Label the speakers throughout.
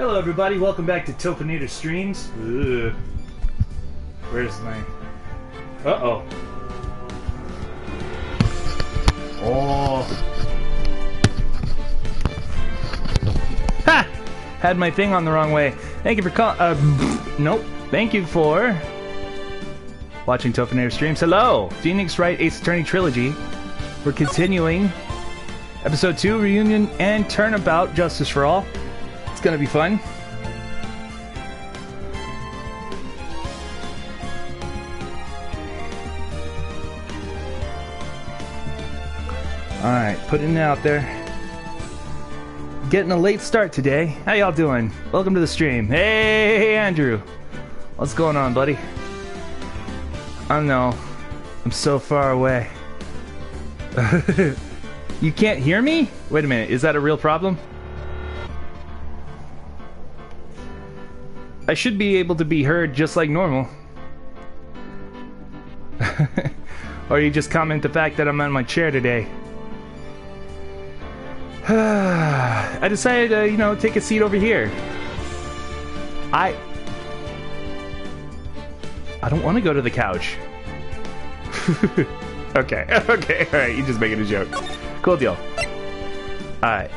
Speaker 1: Hello everybody, welcome back to Tophinator Streams. Ugh. Where's my... Uh-oh. Oh. Ha! Had my thing on the wrong way. Thank you for nope. Thank you for watching Tophinator Streams. Hello! Phoenix Wright Ace Attorney Trilogy. We're continuing Episode 2, Reunion and Turnabout, Justice for All. It's gonna be fun. Alright, putting it out there. Getting a late start today. How y'all doing? Welcome to the stream. Hey, Andrew. What's going on, buddy? I don't know. I'm so far away. You can't hear me? Wait a minute, is that a real problem? I should be able to be heard just like normal. Or you just comment the fact that I'm on my chair today. I decided to, you know, take a seat over here. I don't want to go to the couch. Okay, alright, you're just making a joke. Cool deal. Alright.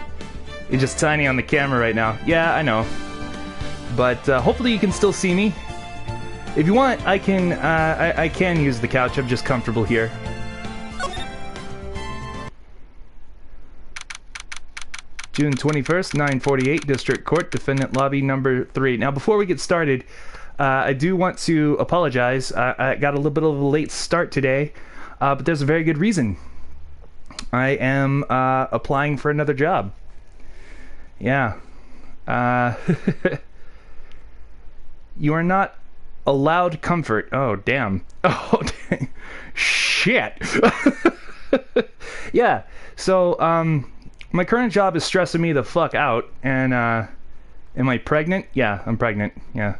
Speaker 1: You're just tiny on the camera right now. Yeah, I know. But hopefully you can still see me. If you want, I can use the couch. I'm just comfortable here. June 21st, 9:48, District Court, Defendant Lobby number 3. Now, before we get started, I do want to apologize. I got a little bit of a late start today, but there's a very good reason. I am applying for another job. Yeah. You are not allowed comfort. Oh, damn. Oh, dang. Shit. Yeah. So, my current job is stressing me the fuck out. And, am I pregnant? Yeah, I'm pregnant. Yeah.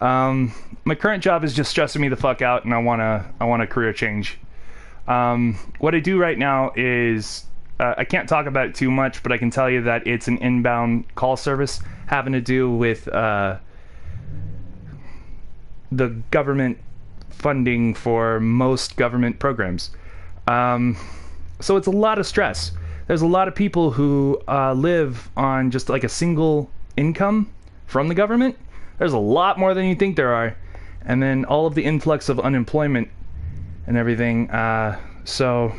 Speaker 1: My current job is just stressing me the fuck out, and I want a career change. What I do right now is, I can't talk about it too much, but I can tell you that it's an inbound call service having to do with, the government funding for most government programs. So it's a lot of stress. There's a lot of people who live on just like a single income from the government. There's a lot more than you think there are. And then all of the influx of unemployment and everything. So,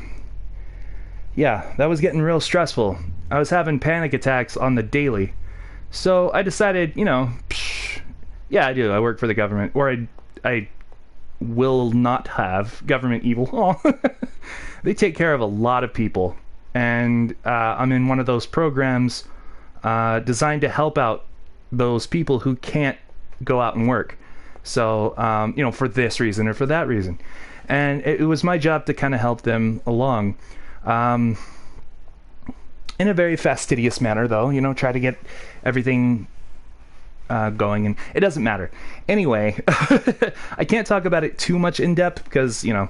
Speaker 1: yeah, that was getting real stressful. I was having panic attacks on the daily. So I decided, you know, yeah, I do. I work for the government. Or I will not have government evil. Oh. They take care of a lot of people. And I'm in one of those programs designed to help out those people who can't go out and work. So, you know, for this reason or for that reason. And it was my job to kind of help them along. In a very fastidious manner, though. You know, try to get everything going, and it doesn't matter. Anyway, I can't talk about it too much in depth because, you know,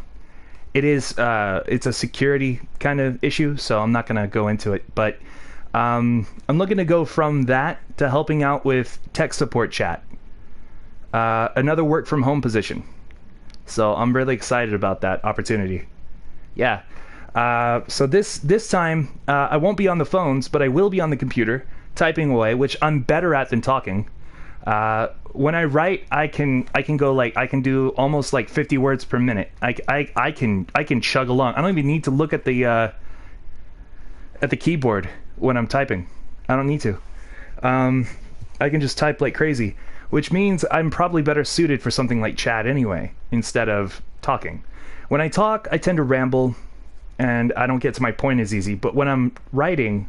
Speaker 1: it's a security kind of issue, so I'm not going to go into it. But I'm looking to go from that to helping out with tech support chat. Another work from home position. So I'm really excited about that opportunity. Yeah. So this time, I won't be on the phones, but I will be on the computer, typing away, which I'm better at than talking. When I write, I can go like, I can do almost like 50 words per minute. I can chug along. I don't even need to look at the keyboard when I'm typing. I don't need to. I can just type like crazy, which means I'm probably better suited for something like chat anyway, instead of talking. When I talk, I tend to ramble, and I don't get to my point as easy. But when I'm writing,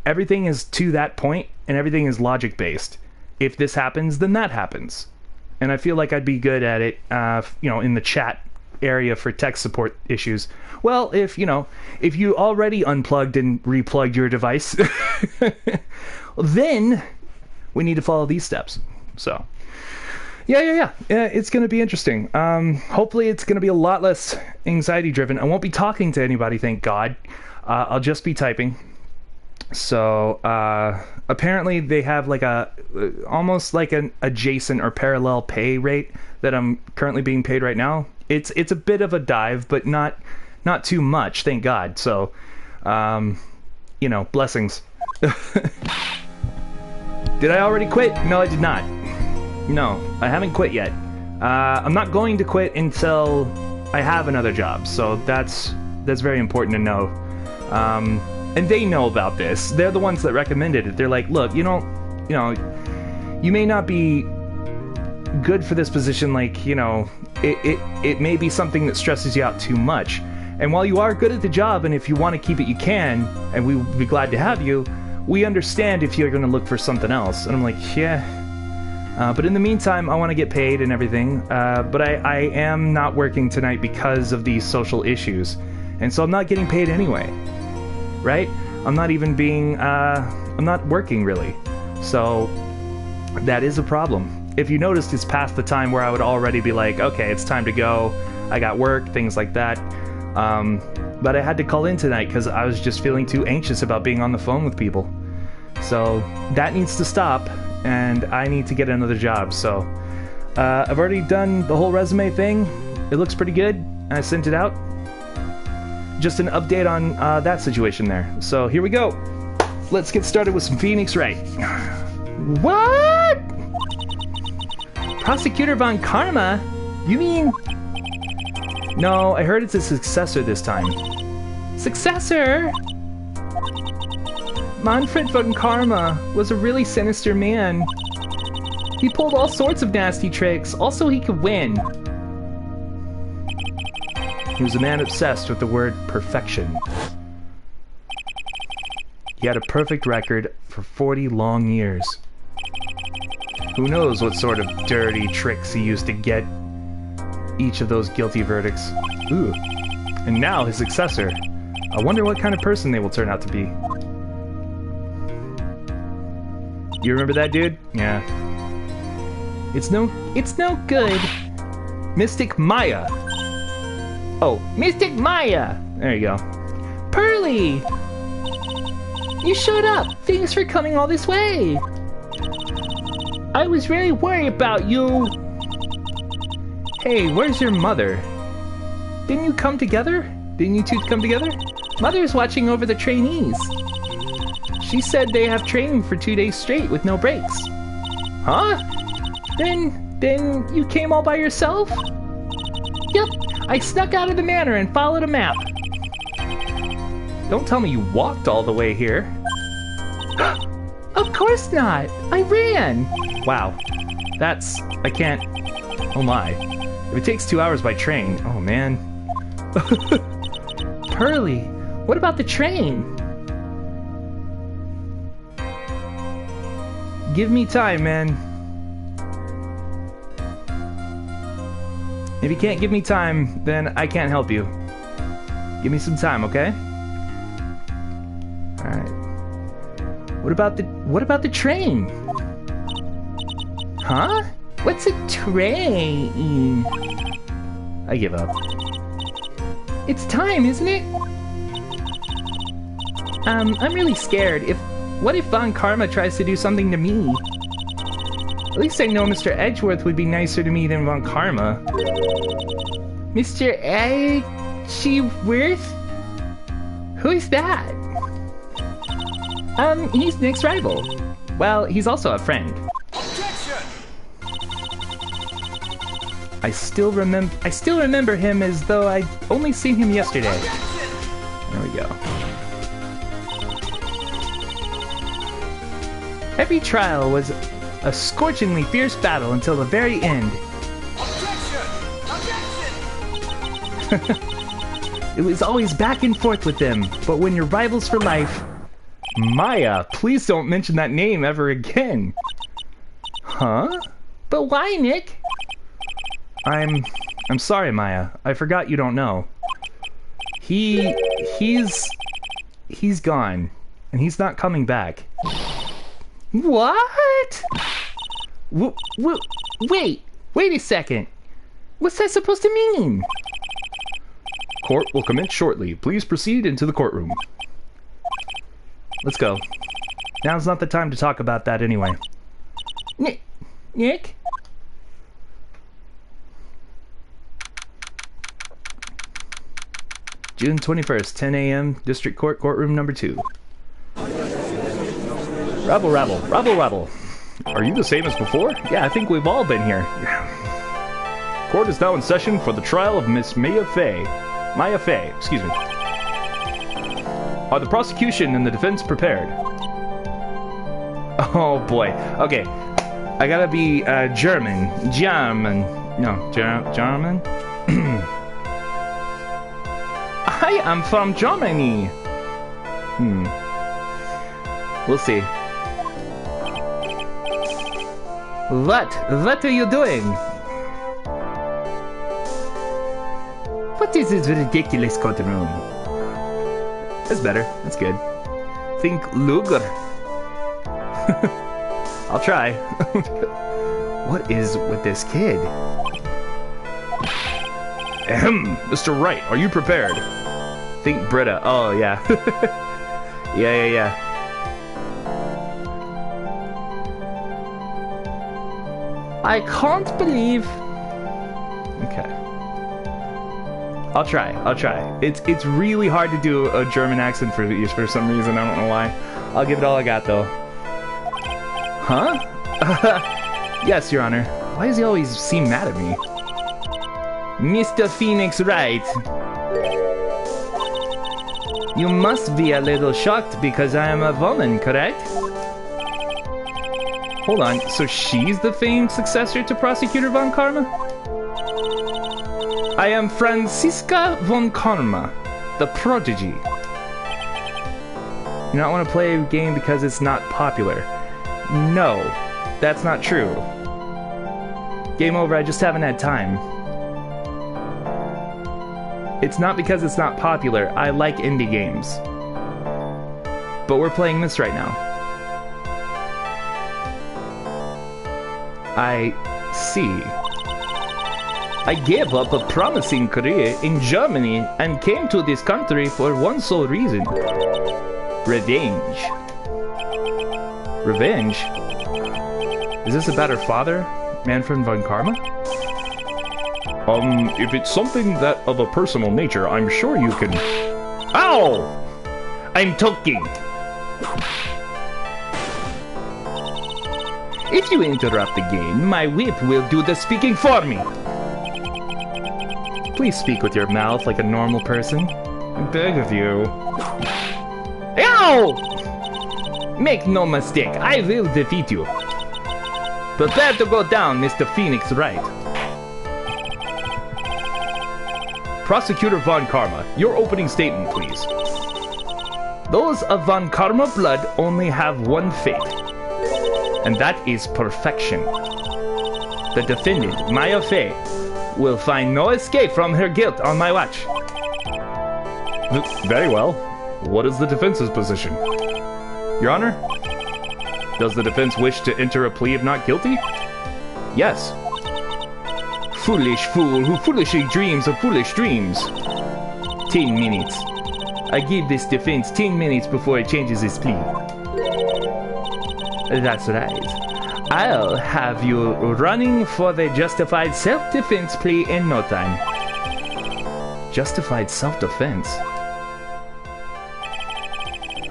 Speaker 1: everything is to that point, and everything is logic based. If this happens, then that happens. And I feel like I'd be good at it, you know, in the chat area for tech support issues. Well, if you already unplugged and replugged your device, then we need to follow these steps. So, yeah. It's going to be interesting. Hopefully it's going to be a lot less anxiety driven. I won't be talking to anybody, thank God. I'll just be typing. So apparently they have like a almost like an adjacent or parallel pay rate that I'm currently being paid right now. It's a bit of a dive, but not too much, thank God. So you know, blessings. Did I already quit? No, I did not. No, I haven't quit yet. I'm not going to quit until I have another job. So that's very important to know. And they know about this. They're the ones that recommended it. They're like, look, you may not be good for this position. Like, you know, it may be something that stresses you out too much. And while you are good at the job, and if you want to keep it, you can, and we would be glad to have you, we understand if you're going to look for something else. And I'm like, yeah. But in the meantime, I want to get paid and everything. But I am not working tonight because of these social issues. And so I'm not getting paid anyway. Right? I'm not even being, I'm not working really. So that is a problem. If you noticed, it's past the time where I would already be like, okay, it's time to go. I got work, things like that. But I had to call in tonight because I was just feeling too anxious about being on the phone with people. So that needs to stop, and I need to get another job. So I've already done the whole resume thing. It looks pretty good. I sent it out. Just an update on that situation there. So here we go. Let's get started with some Phoenix Wright. What? Prosecutor Von Karma? You mean... No, I heard it's a successor this time. Successor? Manfred von Karma was a really sinister man. He pulled all sorts of nasty tricks. Also, he could win. He was a man obsessed with the word perfection. He had a perfect record for 40 long years. Who knows what sort of dirty tricks he used to get each of those guilty verdicts. Ooh. And now his successor. I wonder what kind of person they will turn out to be. You remember that dude? Yeah. It's no good. Mystic Maya. Oh, Mystic Maya! There you go. Pearly! You showed up! Thanks for coming all this way! I was really worried about you! Hey, where's your mother? Didn't you come together? Didn't you two come together? Mother's watching over the trainees. She said they have training for 2 days straight with no breaks. Huh? Then you came all by yourself? Yep, I snuck out of the manor and followed a map. Don't tell me you walked all the way here. Of course not! I ran! Wow. I can't... Oh my. If it takes 2 hours by train, oh man. Pearly, what about the train? Give me time, man. If you can't give me time, then I can't help you. Give me some time, okay? Alright. What about the train? Huh? What's a train? I give up. It's time, isn't it? I'm really scared. What if Von Karma tries to do something to me? At least I know Mr. Edgeworth would be nicer to me than Von Karma. Mr. Edgeworth? Who is that? He's Nick's rival. Well, he's also a friend. I still remember him as though I'd only seen him yesterday. There we go. Every trial was a scorchingly fierce battle until the very end. It was always back and forth with them, but when you're rivals for life... Maya, please don't mention that name ever again. Huh? But why, Nick? I'm sorry, Maya. I forgot you don't know. He's gone, and he's not coming back. What? Wait a second. What's that supposed to mean? Court will commence shortly. Please proceed into the courtroom. let's go. Now's not the time to talk about that anyway. Nick? June 21st, 10 a.m., District Court, Courtroom number 2. Rabble, rabble, rabble, rabble. Are you the same as before? Yeah, I think we've all been here. Court is now in session for the trial of Miss Maya Fey, excuse me. Are the prosecution and the defense prepared? Oh boy. Okay. I gotta be German. No, German? I am from Germany. We'll see. What are you doing? What is this ridiculous courtroom? That's better. That's good. Think Luger. I'll try. What is with this kid? Ahem. Mr. Wright, are you prepared? Think Britta. Oh, yeah. Yeah. I can't believe... Okay. I'll try. It's really hard to do a German accent for some reason. I don't know why. I'll give it all I got, though. Huh? Yes, Your Honor. Why does he always seem mad at me? Mr. Phoenix Wright. You must be a little shocked because I am a woman, correct? Hold on, so she's the famed successor to Prosecutor Von Karma? I am Franziska Von Karma, the prodigy. You not want to play a game because it's not popular. No, that's not true. Game over, I just haven't had time. It's not because it's not popular, I like indie games. But we're playing this right now. I see. I gave up a promising career in Germany and came to this country for one sole reason. Revenge. Revenge? Is this about her father, Manfred von Karma? If it's something that of a personal nature, I'm sure you can... Ow! I'm talking. If you interrupt the game, my whip will do the speaking for me. Please speak with your mouth like a normal person. I beg of you. Ow! Make no mistake, I will defeat you. Prepare to go down, Mr. Phoenix Wright. Prosecutor Von Karma, your opening statement, please. Those of Von Karma blood only have one fate, and that is perfection. The defendant, Maya Fey, will find no escape from her guilt on my watch. Very well. What is the defense's position? Your Honor? Does the defense wish to enter a plea of not guilty? Yes. Foolish fool who foolishly dreams of foolish dreams. 10 minutes. I give this defense 10 minutes before it changes its plea. That's right. I'll have you running for the justified self-defense plea in no time. Justified self-defense?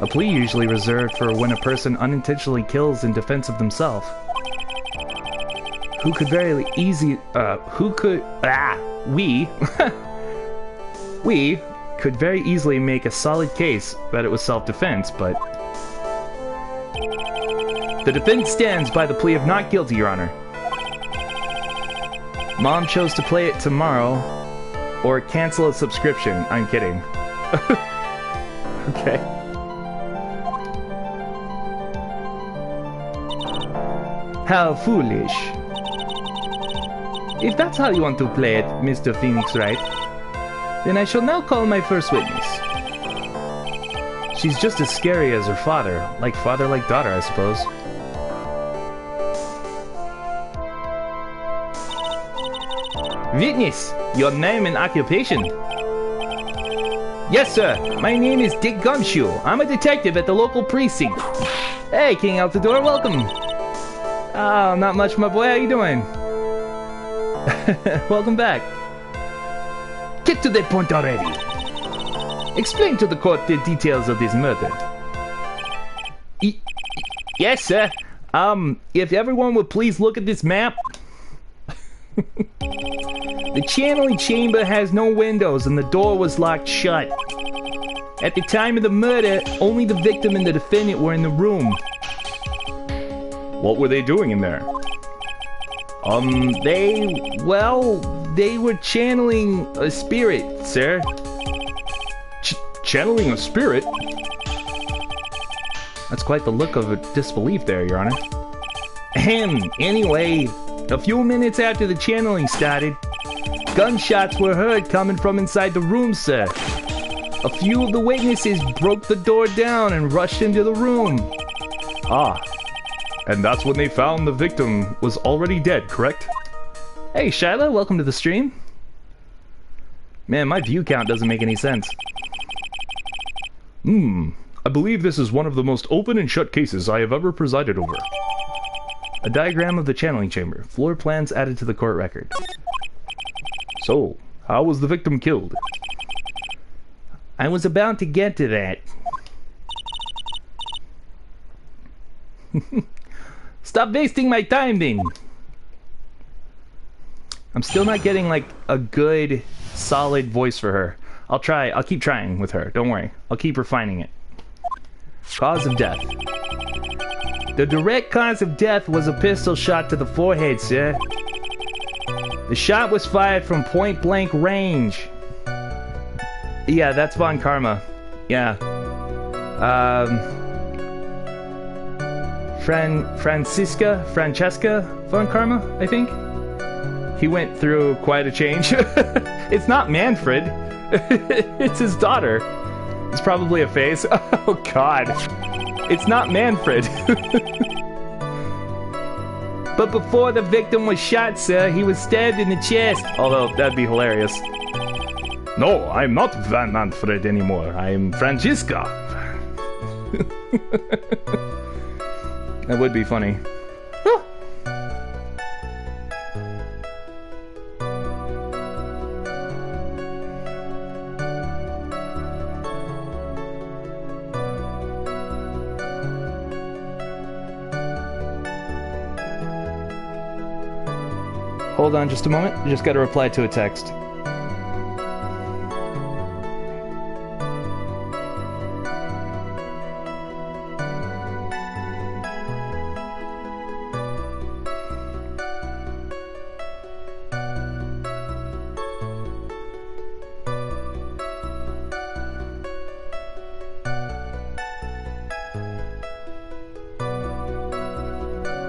Speaker 1: A plea usually reserved for when a person unintentionally kills in defense of themselves. We could very easily make a solid case that it was self-defense, but... The defense stands by the plea of not guilty, Your Honor. Mom chose to play it tomorrow, or cancel a subscription. I'm kidding. Okay. How foolish. If that's how you want to play it, Mr. Phoenix Wright, then I shall now call my first witness. She's just as scary as her father. Like father, like daughter, I suppose. Witness, your name and occupation. Yes, sir. My name is Dick Gumshoe. I'm a detective at the local precinct. Hey, King Altador, welcome. Oh, not much, my boy. How you doing? Welcome back. Get to that point already. Explain to the court the details of this murder. Yes, sir. If everyone would please look at this map. The channeling chamber has no windows and the door was locked shut. At the time of the murder, only the victim and the defendant were in the room. What were they doing in there? They were channeling a spirit, sir. Channeling a spirit? That's quite the look of a disbelief there, Your Honor. Anyway, a few minutes after the channeling started, gunshots were heard coming from inside the room, sir. A few of the witnesses broke the door down and rushed into the room. Ah, and that's when they found the victim was already dead, correct? Hey, Shyla, welcome to the stream. Man, my view count doesn't make any sense. I believe this is one of the most open and shut cases I have ever presided over. A diagram of the channeling chamber. Floor plans added to the court record. So, how was the victim killed? I was about to get to that. Stop wasting my time, then. I'm still not getting, like, a good, solid voice for her. I'll try. I'll keep trying with her. Don't worry. I'll keep refining it. Cause of death. The direct cause of death was a pistol shot to the forehead, sir. The shot was fired from point-blank range. Yeah, that's Von Karma. Yeah. Francesca Von Karma, I think? He went through quite a change. It's not Manfred. It's his daughter. It's probably a face. Oh, God. It's not Manfred. But before the victim was shot, sir, he was stabbed in the chest. Although, that'd be hilarious. No, I'm not Van Manfred anymore. I'm Francesca. That would be funny. Hold on just a moment. I just got to reply to a text.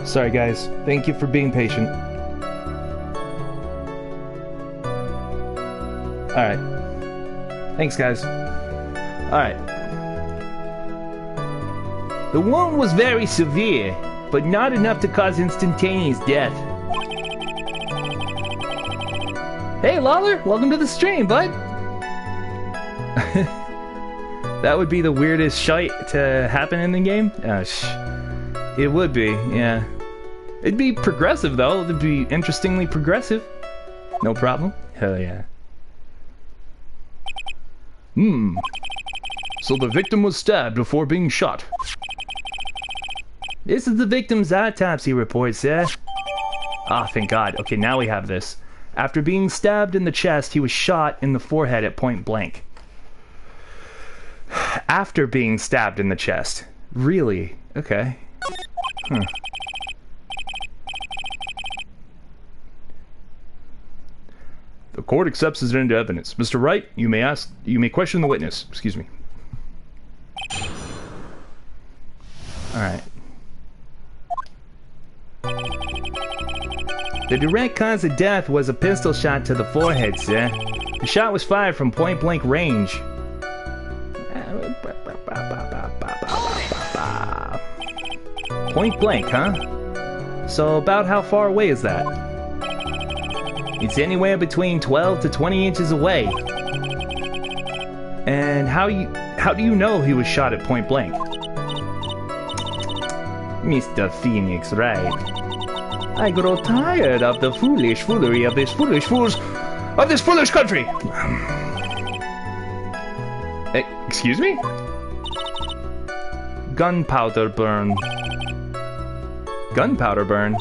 Speaker 1: Sorry guys, thank you for being patient. Alright. Thanks guys. Alright. The wound was very severe, but not enough to cause instantaneous death. Hey Lawler, welcome to the stream, bud! That would be the weirdest shite to happen in the game? It would be, yeah. It'd be progressive, though. It'd be interestingly progressive. No problem. Hell yeah. So the victim was stabbed before being shot. This is the victim's autopsy report, sir. Ah, thank God. Okay, now we have this. After being stabbed in the chest, he was shot in the forehead at point blank. After being stabbed in the chest. Really? Okay. Huh. The court accepts this into evidence. Mr. Wright, you may question the witness. Excuse me. Alright. The direct cause of death was a pistol shot to the forehead, sir. The shot was fired from point-blank range. Point blank, huh? So about how far away is that? It's anywhere between 12 to 20 inches away. And how do you know he was shot at point blank? Mr. Phoenix, Wright. I grow tired of the foolish foolery of this foolish fools of this foolish country. Excuse me? Gunpowder burn. Gunpowder burn.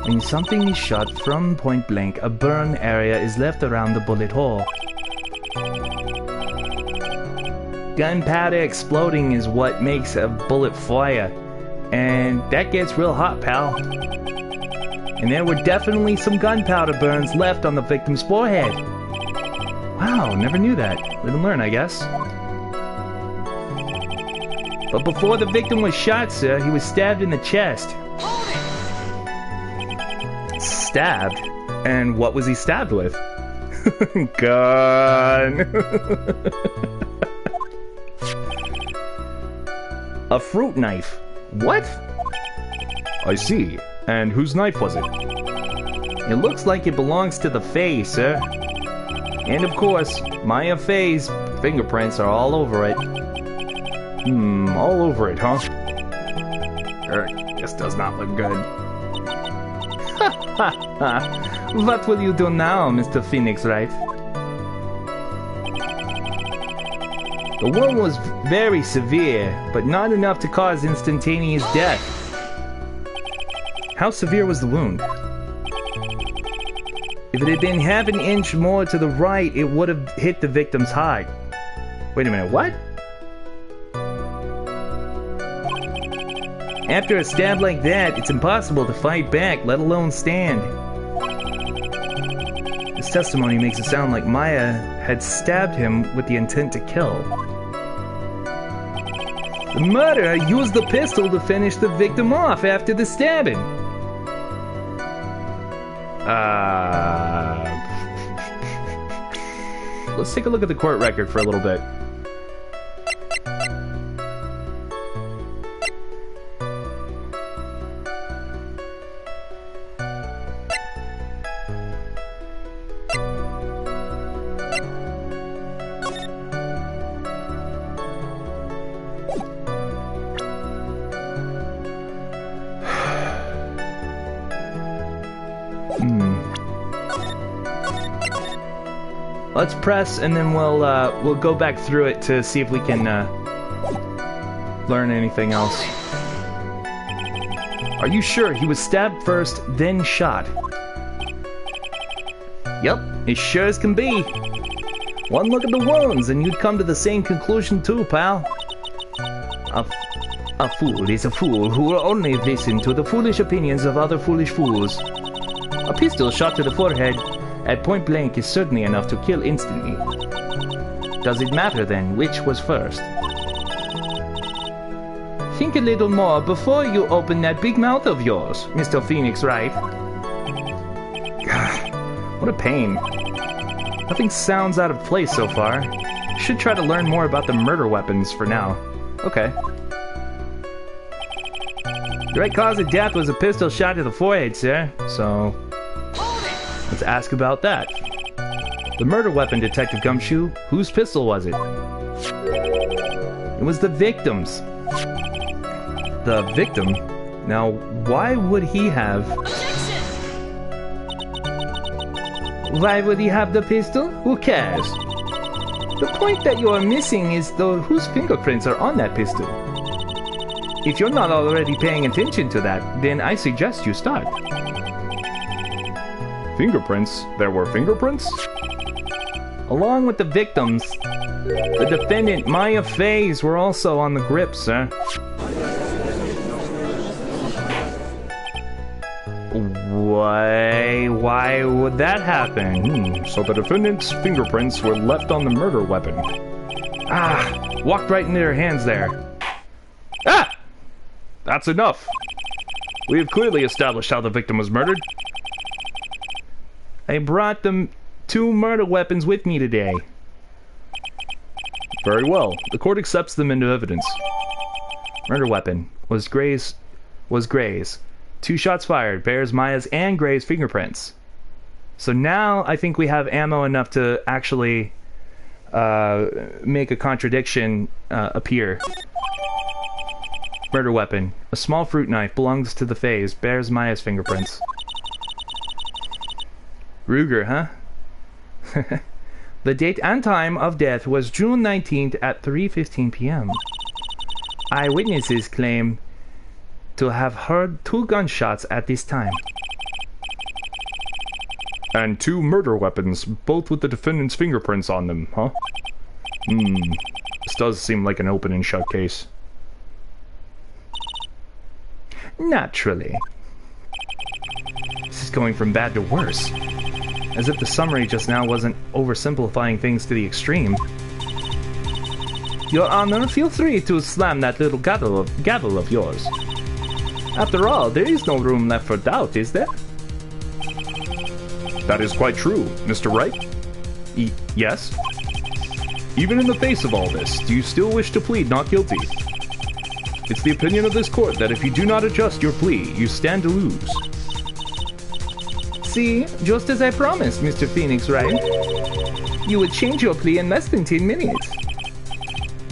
Speaker 1: When something is shot from point blank, a burn area is left around the bullet hole. Gunpowder exploding is what makes a bullet fire. And that gets real hot, pal. And there were definitely some gunpowder burns left on the victim's forehead. Wow, never knew that. Live and learn, I guess. But before the victim was shot, sir, he was stabbed in the chest. Stabbed? And what was he stabbed with? Gun. A fruit knife. What? I see. And whose knife was it? It looks like it belongs to the Fae, sir. And of course, Maya Faye's fingerprints are all over it. All over it, huh? This does not look good. What will you do now, Mr. Phoenix, Wright? The wound was very severe, but not enough to cause instantaneous death. How severe was the wound? If it had been half an inch more to the right, it would have hit the victim's heart. Wait a minute, what? After a stab like that, it's impossible to fight back, let alone stand. This testimony makes it sound like Maya had stabbed him with the intent to kill. The murderer used the pistol to finish the victim off after the stabbing. Let's take a look at the court record for a little bit. Let's press, and then we'll go back through it to see if we can learn anything else. Are you sure he was stabbed first, then shot? Yep, as sure as can be. One look at the wounds, and you'd come to the same conclusion too, pal. A fool is a fool who will only listen to the foolish opinions of other foolish fools. A pistol shot to the forehead at point blank is certainly enough to kill instantly. Does it matter then which was first? Think a little more before you open that big mouth of yours, Mr. Phoenix, Wright. What a pain. Nothing sounds out of place so far. Should try to learn more about the murder weapons for now. Okay. The right cause of death was a pistol shot to the forehead, sir. So let's ask about that. The murder weapon, Detective Gumshoe. Whose pistol was it? It was the victim's. The victim? Now, why would he have...
Speaker 2: Objection!
Speaker 1: Why would he have the pistol? Who cares? The point that you are missing is whose fingerprints are on that pistol. If you're not already paying attention to that, then I suggest you start. Fingerprints? There were fingerprints? Along with the victims, the defendant Maya Faye's were also on the grip, sir. Why would that happen? So the defendant's fingerprints were left on the murder weapon. Walked right into their hands there. That's enough. We have clearly established how the victim was murdered. I brought the 2 murder weapons with me today. Very well. The court accepts them into evidence. Murder weapon was Gray's. 2 shots fired, bears Maya's and Gray's fingerprints. So now I think we have ammo enough to actually make a contradiction appear. Murder weapon. A small fruit knife belongs to the Fays. Bears Maya's fingerprints. Ruger, huh? The date and time of death was June 19th at 3:15 p.m. Eyewitnesses claim to have heard 2 gunshots at this time. And 2 murder weapons, both with the defendant's fingerprints on them, huh? This does seem like an open and shut case. Naturally. This is going from bad to worse. As if the summary just now wasn't oversimplifying things to the extreme. Your Honor, feel free to slam that little gavel of yours. After all, there is no room left for doubt, is there? That is quite true, Mr. Wright. Yes? Even in the face of all this, do you still wish to plead not guilty? It's the opinion of this court that if you do not adjust your plea, you stand to lose. See, just as I promised, Mr. Phoenix Wright. You would change your plea in less than 10 minutes.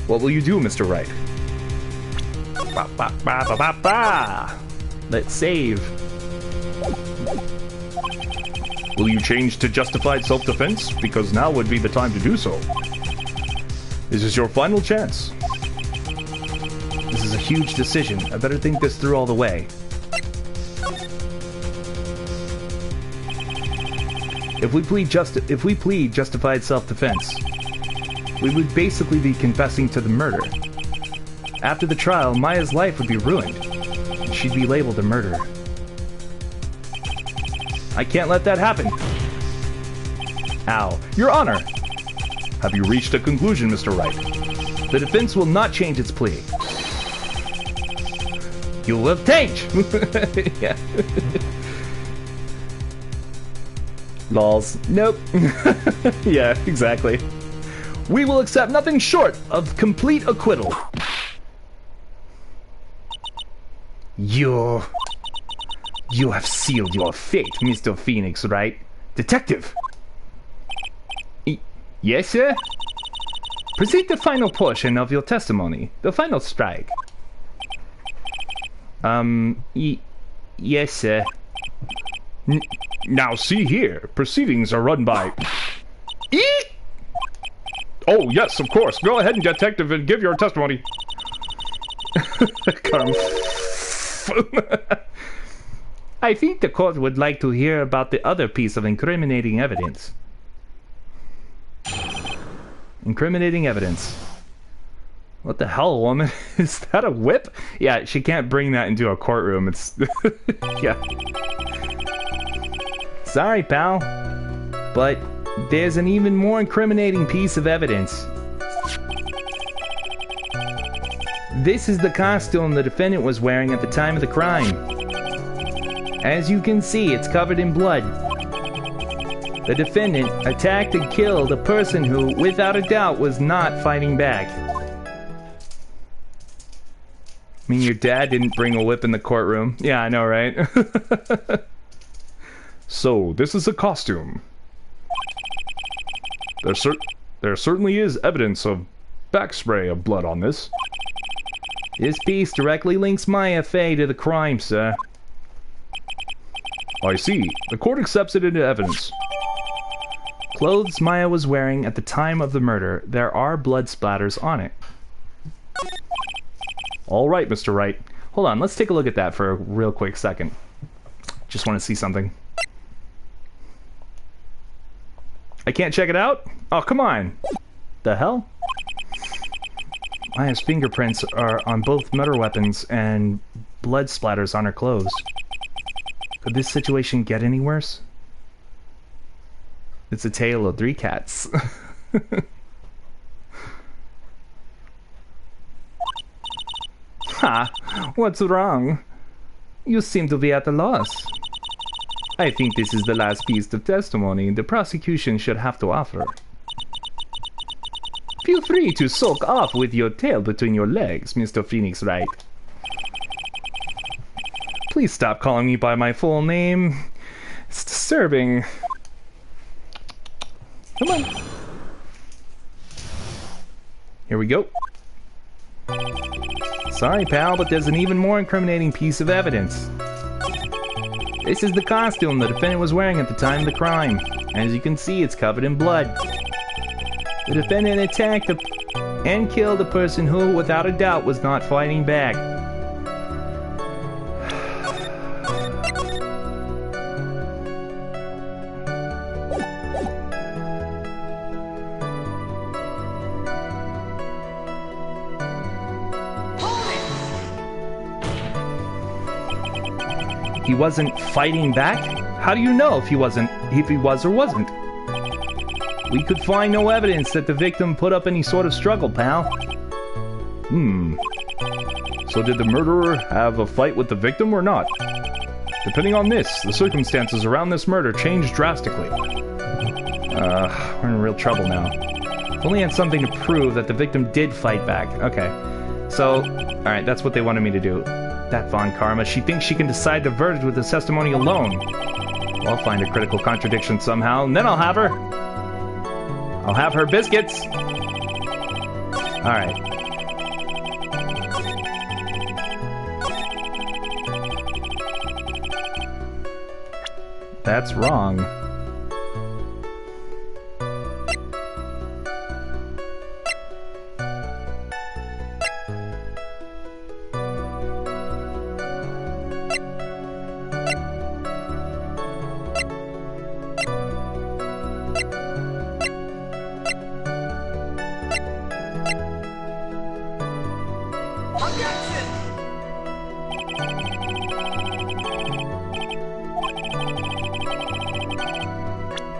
Speaker 1: What will you do, Mr. Wright? Let's save. Will you change to justified self-defense? Because now would be the time to do so. This is your final chance. This is a huge decision. I better think this through all the way. If we plead justified self-defense, we would basically be confessing to the murder. After the trial, Maya's life would be ruined. She'd be labeled a murderer. I can't let that happen. Ow. Your Honor! Have you reached a conclusion, Mr. Wright? The defense will not change its plea. You will change! Yeah. Lols. Nope. Yeah, exactly. We will accept nothing short of complete acquittal. You have sealed your fate, Mr. Phoenix, right? Detective! Yes, sir? Proceed to the final portion of your testimony. The final strike. Yes, sir. Now see here, proceedings are run by... Eek! Oh, yes, of course. Go ahead, detective, and give your testimony. I think the court would like to hear about the other piece of incriminating evidence. Incriminating evidence. What the hell, woman? Is that a whip? Yeah, she can't bring that into a courtroom. It's... yeah. Sorry, pal. But there's an even more incriminating piece of evidence. This is the costume the defendant was wearing at the time of the crime. As you can see, it's covered in blood. The defendant attacked and killed a person who, without a doubt, was not fighting back. I mean, your dad didn't bring a whip in the courtroom. Yeah, I know, right? So, this is a costume. There certainly is evidence of backspray of blood on this. This piece directly links Maya Fey to the crime, sir. I see. The court accepts it into evidence. Clothes Maya was wearing at the time of the murder, there are blood splatters on it. Alright, Mr. Wright. Hold on, let's take a look at that for a real quick second. Just want to see something. I can't check it out? Oh, come on. The hell? Maya's fingerprints are on both murder weapons and blood splatters on her clothes. Could this situation get any worse? It's a tale of 3 cats. Ha! What's wrong? You seem to be at a loss. I think this is the last piece of testimony the prosecution should have to offer. Feel free to sulk off with your tail between your legs, Mr. Phoenix Wright. Please stop calling me by my full name. It's disturbing. Come on. Here we go. Sorry, pal, but there's an even more incriminating piece of evidence. This is the costume the defendant was wearing at the time of the crime. As you can see, it's covered in blood. The defendant attacked and killed a person who, without a doubt, was not fighting back. He wasn't fighting back? How do you know if he was or wasn't? We could find no evidence that the victim put up any sort of struggle, pal. So did the murderer have a fight with the victim or not? Depending on this, the circumstances around this murder changed drastically. We're in real trouble now. If only had something to prove that the victim did fight back. Okay. So, alright, that's what they wanted me to do. That Von Karma, she thinks she can decide the verdict with this testimony alone. Well, I'll find a critical contradiction somehow, and then I'll have her. I'll have her biscuits. Alright. That's wrong.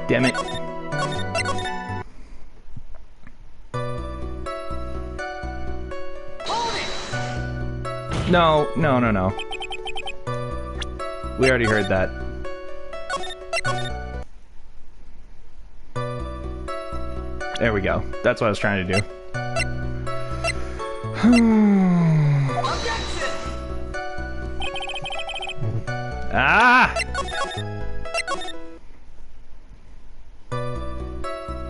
Speaker 1: Damn it. No. We already heard that. There we go. That's what I was trying to do. Ah!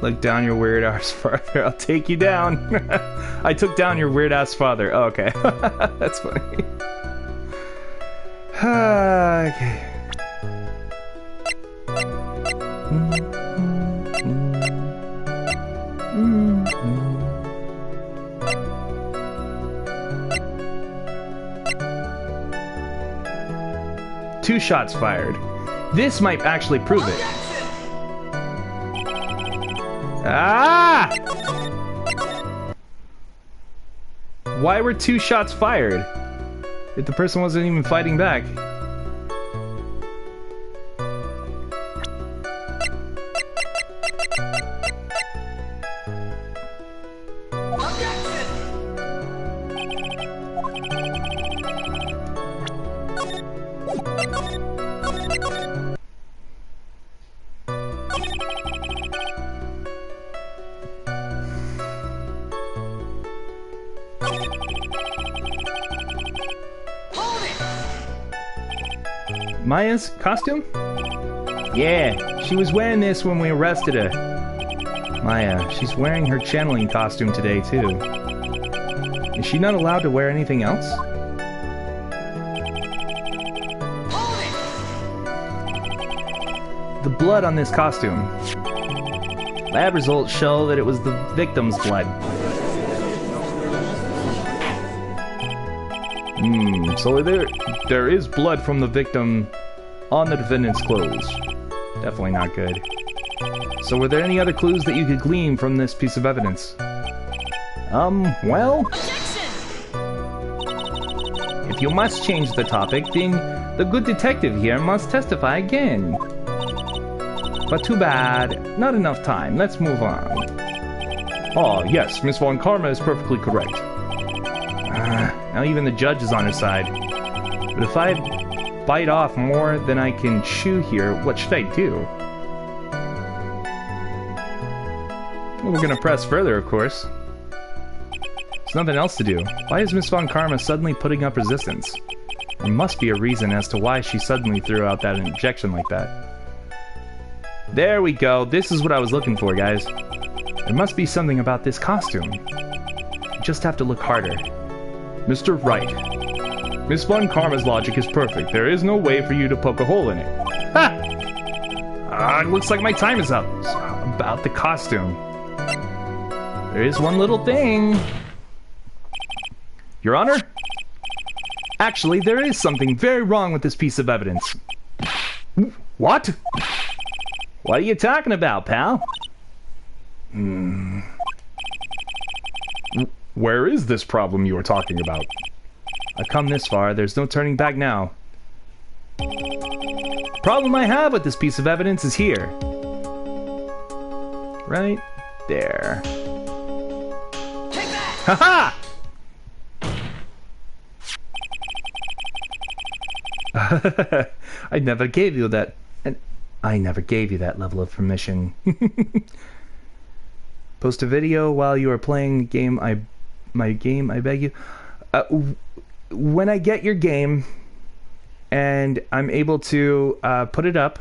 Speaker 1: Look down your weird ass father. I'll take you down. I took down your weird ass father. Oh, okay. That's funny. Okay. Two shots fired. This might actually prove it. Ah! Why were two shots fired? If the person wasn't even fighting back. Maya's costume? Yeah, she was wearing this when we arrested her. Maya, she's wearing her channeling costume today, too. Is she not allowed to wear anything else? The blood on this costume. Lab results show that it was the victim's blood. So there is blood from the victim on the defendant's clothes. Definitely not good. So were there any other clues that you could glean from this piece of evidence? Well... If you must change the topic, then the good detective here must testify again. But too bad, not enough time. Let's move on. Oh, yes, Miss Von Karma is perfectly correct. Now even the judge is on her side. But if I bite off more than I can chew here, what should I do? Well, we're gonna press further, of course. There's nothing else to do. Why is Miss Von Karma suddenly putting up resistance? There must be a reason as to why she suddenly threw out that injection like that. There we go. This is what I was looking for, guys. There must be something about this costume. just have to look harder. Mr. Wright. Miss Von Karma's logic is perfect. There is no way for you to poke a hole in it. Ha! It looks like my time is up. About the costume. There is one little thing. Your Honor? Actually, there is something very wrong with this piece of evidence. What? What are you talking about, pal? Where is this problem you were talking about? I've come this far. There's no turning back now. Problem I have with this piece of evidence is here. Right there. Ha-ha! I never gave you that, and I never gave you that level of permission. Post a video while you are playing my game, I beg you. When I get your game and I'm able to put it up,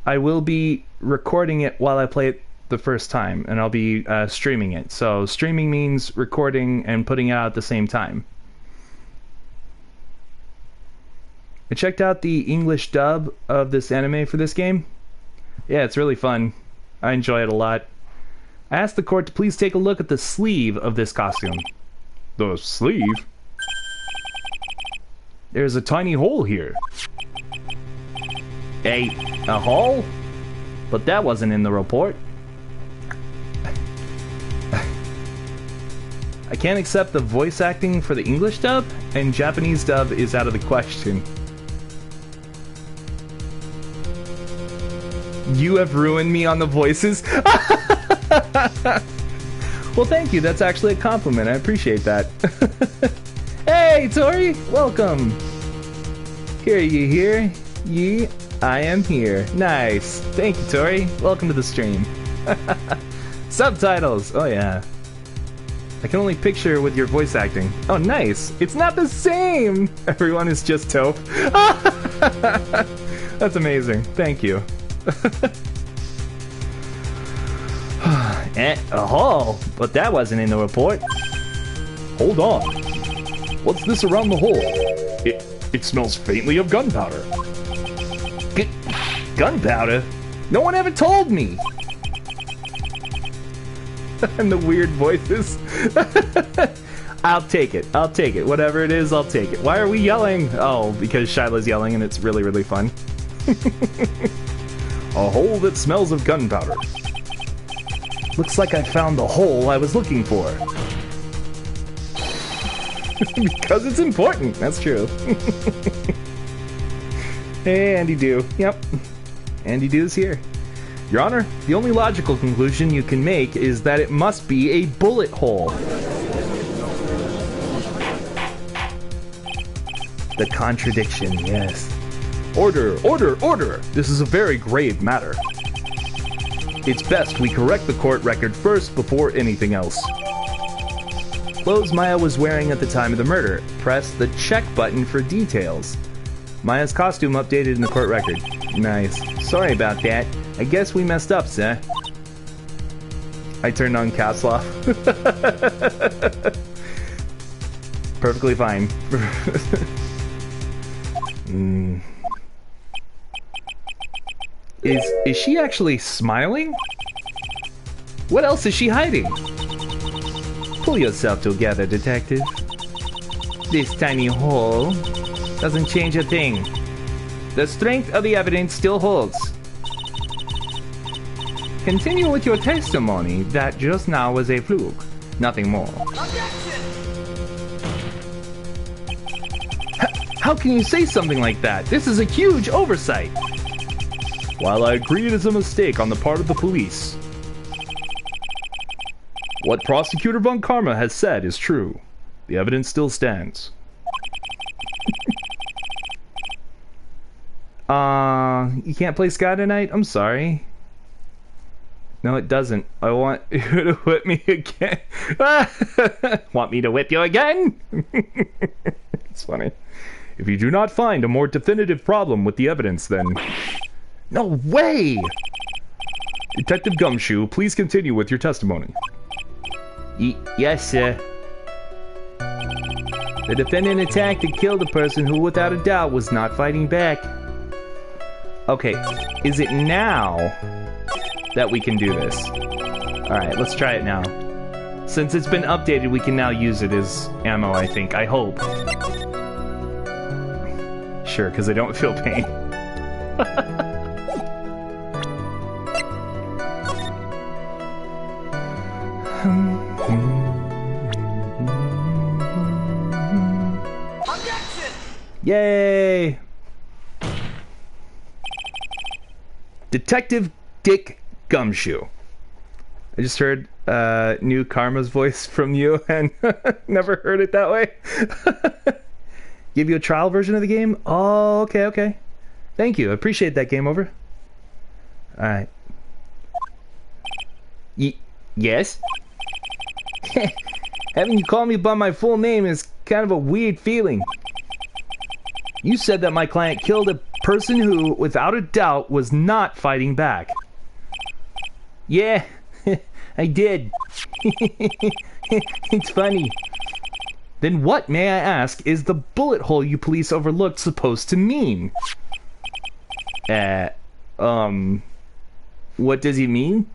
Speaker 1: I will be recording it while I play it the first time, and I'll be streaming it. So streaming means recording and putting it out at the same time. I checked out the English dub of this anime for this game. Yeah, it's really fun. I enjoy it a lot. I asked the court to please take a look at the sleeve of this costume. The sleeve? There's a tiny hole here. A hole? But that wasn't in the report. I can't accept the voice acting for the English dub, and Japanese dub is out of the question. You have ruined me on the voices. Well, thank you. That's actually a compliment. I appreciate that. Hey, Tori! Welcome! Here, you here? Ye? I am here. Nice. Thank you, Tori. Welcome to the stream. Subtitles! Oh, yeah. I can only picture with your voice acting. Oh, nice! It's not the same! Everyone is just Toph. That's amazing. Thank you. A hole, but that wasn't in the report. Hold on. What's this around the hole? It smells faintly of gunpowder. Gunpowder? No one ever told me. And the weird voices. I'll take it. I'll take it. Whatever it is, I'll take it. Why are we yelling? Oh, because Shyla's yelling and it's really, really fun. A hole that smells of gunpowder. Looks like I found the hole I was looking for. Because it's important. That's true. Hey, Andy Doo. Yep. Andy Doo's here. Your Honor, the only logical conclusion you can make is that it must be a bullet hole. The contradiction, yes. Order, order, order! This is a very grave matter. It's best we correct the court record first before anything else. Clothes Maya was wearing at the time of the murder. Press the check button for details. Maya's costume updated in the court record. Nice. Sorry about that. I guess we messed up, sir. I turned on caps lock. Perfectly fine. Is she actually smiling? What else is she hiding? Pull yourself together, detective. This tiny hole doesn't change a thing. The strength of the evidence still holds. Continue with your testimony that just now was a fluke. Nothing more. How can you say something like that? This is a huge oversight. While I agree it is a mistake on the part of the police, what Prosecutor Von Karma has said is true. The evidence still stands. You can't play Sky tonight? I'm sorry. No, it doesn't. I want you to whip me again. Want me to whip you again? It's funny. If you do not find a more definitive problem with the evidence, then... No way! Detective Gumshoe, please continue with your testimony. Yes, sir. The defendant attacked and killed a person who, without a doubt, was not fighting back. Okay, is it now that we can do this? Alright, let's try it now. Since it's been updated, we can now use it as ammo, I think. I hope. Sure, because I don't feel pain. Yay! Detective Dick Gumshoe. I just heard new Karma's voice from you and never heard it that way. Give you a trial version of the game? Oh, okay, okay. Thank you. I appreciate that, Game Over. Alright. Yes? Having you call me by my full name is kind of a weird feeling. You said that my client killed a person who, without a doubt, was not fighting back. Yeah, I did. It's funny. Then what, may I ask, is the bullet hole you police overlooked supposed to mean? What does he mean?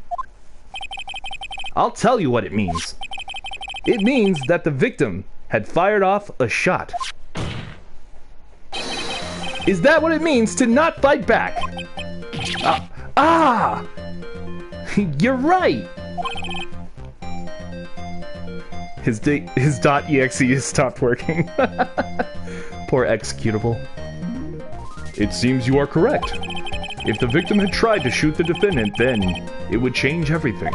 Speaker 1: I'll tell you what it means. It means that the victim had fired off a shot. Is that what it means to not fight back? You're right. His .exe has stopped working. Poor executable. It seems you are correct. If the victim had tried to shoot the defendant, then it would change everything.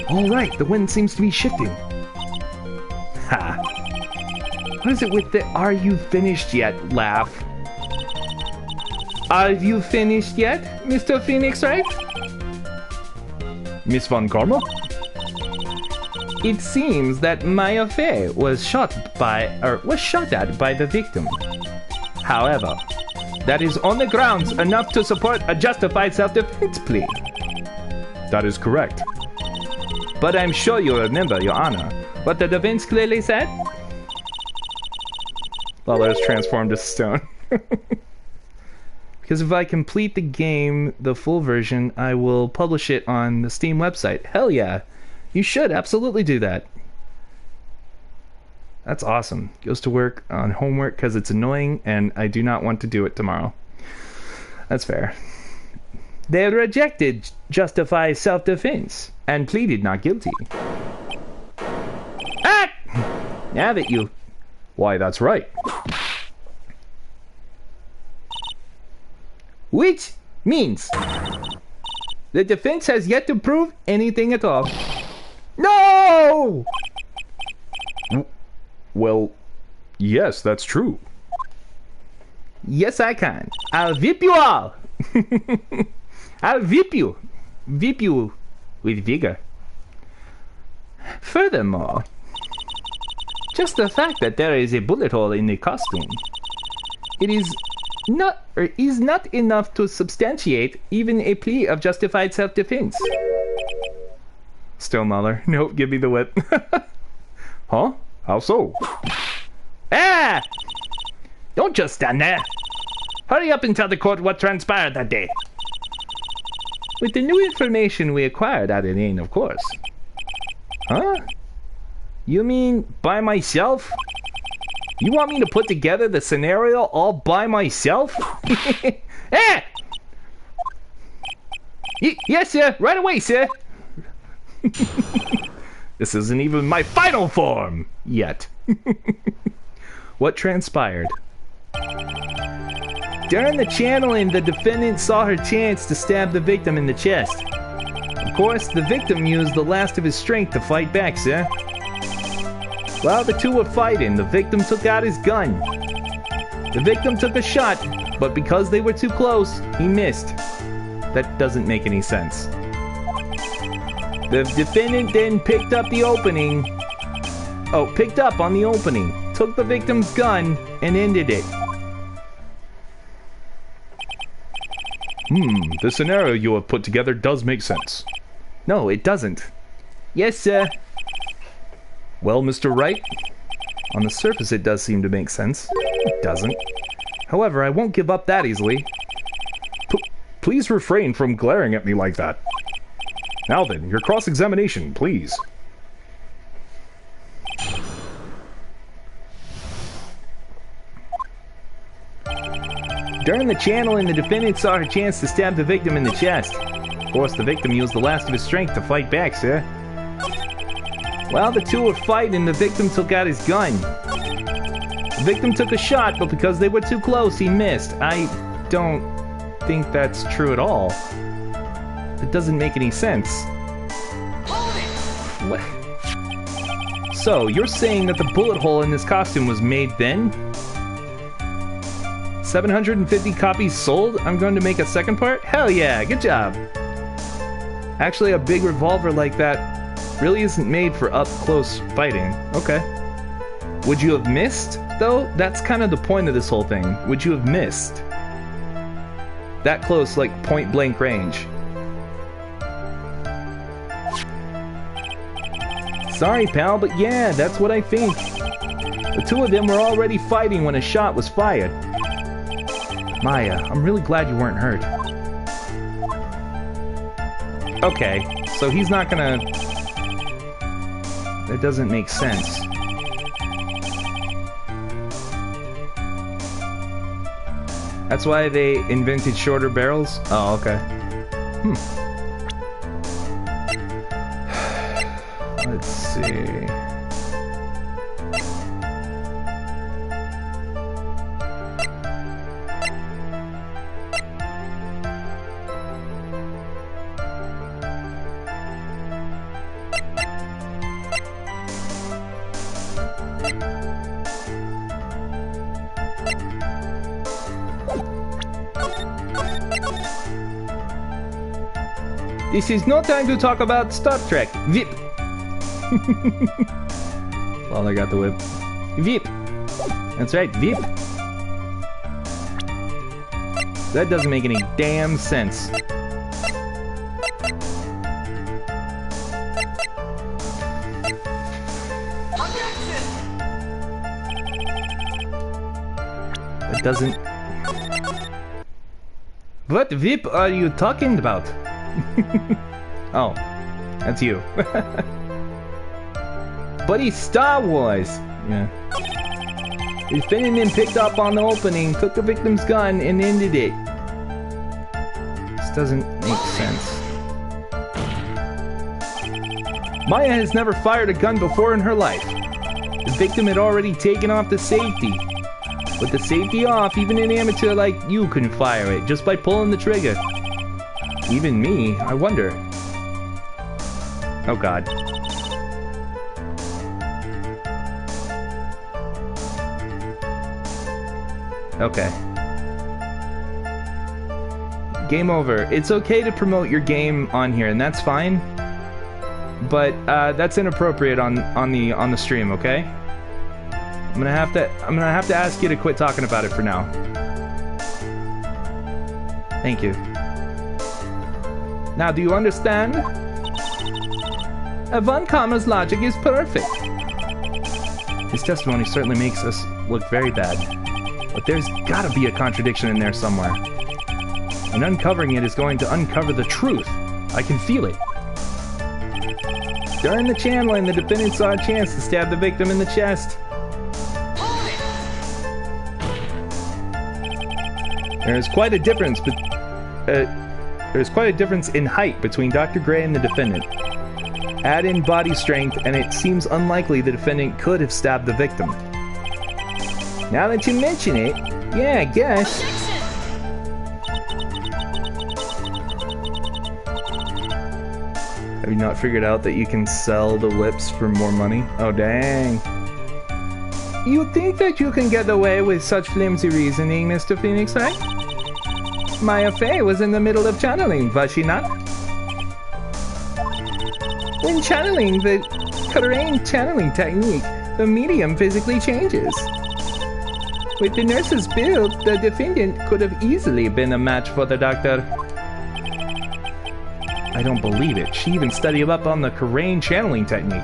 Speaker 1: All right, the wind seems to be shifting. Ha. What is it with the "are you finished yet" laugh? Are you finished yet, Mr. Phoenix Wright? Miss Von Karma? It seems that my affair was shot at by the victim. However, that is on the grounds enough to support a justified self-defense plea. That is correct. But I'm sure you remember, Your Honor, what the defense clearly said? Lawler is transformed to stone. Because if I complete the game, the full version, I will publish it on the Steam website. Hell yeah. You should absolutely do that. That's awesome. Goes to work on homework because it's annoying and I do not want to do it tomorrow. That's fair. They rejected justified self-defense and pleaded not guilty. Ah! Now that you... Why, that's right. Which means the defense has yet to prove anything at all. No! Well, yes, that's true. Yes, I can. I'll whip you all. I'll whip you. Whip you with vigor. Furthermore, just the fact that there is a bullet hole in the costume, it is not enough to substantiate even a plea of justified self-defense. Still Muller. Nope, give me the whip. Huh? How so? Ah! Don't just stand there. Hurry up and tell the court what transpired that day. With the new information we acquired out of the lane, of course. Huh? You mean by myself? You want me to put together the scenario all by myself? Eh! Yes, sir. Right away, sir. This isn't even my final form yet. What transpired? During the channeling, the defendant saw her chance to stab the victim in the chest. Of course, the victim used the last of his strength to fight back, sir. While the two were fighting, the victim took out his gun. The victim took a shot, but because they were too close, he missed. That doesn't make any sense. The defendant then picked up on the opening, took the victim's gun, and ended it. The scenario you have put together does make sense. No, it doesn't. Yes, sir. Well, Mr. Wright, on the surface it does seem to make sense. It doesn't. However, I won't give up that easily. Please refrain from glaring at me like that. Now then, your cross-examination, please. During the channeling, the defendant saw her chance to stab the victim in the chest. Of course, the victim used the last of his strength to fight back, sir. While the two were fighting, the victim took out his gun. The victim took a shot, but because they were too close, he missed. I don't think that's true at all. It doesn't make any sense. What? So, you're saying that the bullet hole in this costume was made then? 750 copies sold? I'm going to make a second part? Hell yeah, good job. Actually, a big revolver like that really isn't made for up-close fighting. Okay. Would you have missed, though? That's kind of the point of this whole thing. Would you have missed? That close, like point-blank range. Sorry, pal, but yeah, that's what I think. The two of them were already fighting when a shot was fired. Maya, I'm really glad you weren't hurt. Okay, so he's not gonna... That doesn't make sense. That's why they invented shorter barrels? Oh, okay. Let's see... This is no time to talk about Star Trek. Vip! Well, I got the whip. Vip! That's right, Vip! That doesn't make any damn sense. That doesn't... What Vip are you talking about? Oh, that's you. But he's Star Wars! Yeah. The defendant picked up on the opening, took the victim's gun, and ended it. This doesn't make sense. Maya has never fired a gun before in her life. The victim had already taken off the safety. With the safety off, even an amateur like you couldn't fire it just by pulling the trigger. Even me, I wonder. Oh god. Okay. Game over. It's okay to promote your game on here, and that's fine. But that's inappropriate on the stream, okay? I'm gonna have to ask you to quit talking about it for now. Thank you. Now, do you understand? Von Kammer's logic is perfect. His testimony certainly makes us look very bad. But there's gotta be a contradiction in there somewhere. And uncovering it is going to uncover the truth. I can feel it. During the channeling, the defendant saw a chance to stab the victim in the chest. There's quite a difference, there's quite a difference in height between Dr. Gray and the defendant. Add in body strength, and it seems unlikely the defendant could have stabbed the victim. Now that you mention it, yeah, I guess. Have you not figured out that you can sell the whips for more money? Oh, dang. You think that you can get away with such flimsy reasoning, Mr. Phoenix, right? Maya Fey was in the middle of channeling, was she not? When channeling the Karain channeling technique, the medium physically changes. With the nurse's build, the defendant could have easily been a match for the doctor. I don't believe it. She even studied up on the Karain channeling technique.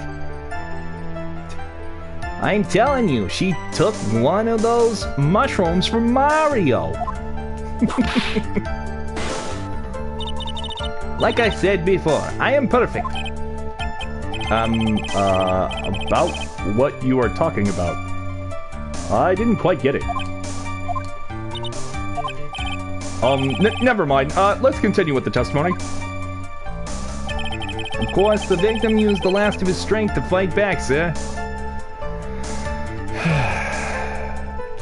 Speaker 1: I'm telling you, she took one of those mushrooms from Mario. Like I said before, I am perfect. About what you are talking about. I didn't quite get it. Never mind. Let's continue with the testimony. Of course, the victim used the last of his strength to fight back, sir.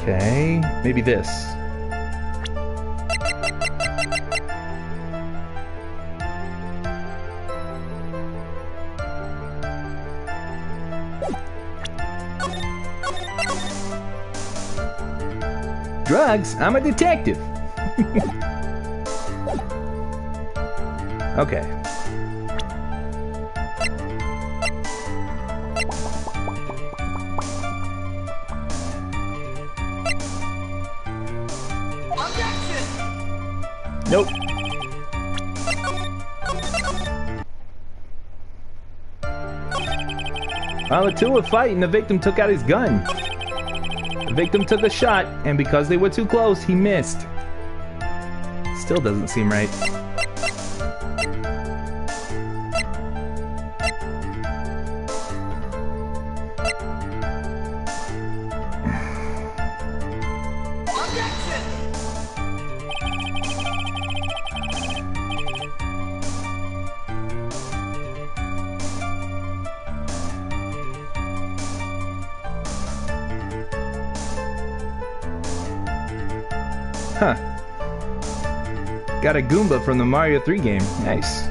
Speaker 1: Okay, maybe this. Drugs? I'm a detective. Okay. Nope. While the two were fighting, the victim took out his gun. The victim took a shot, and because they were too close, he missed. Still doesn't seem right. Huh. Got a Goomba from the Mario 3 game. Nice.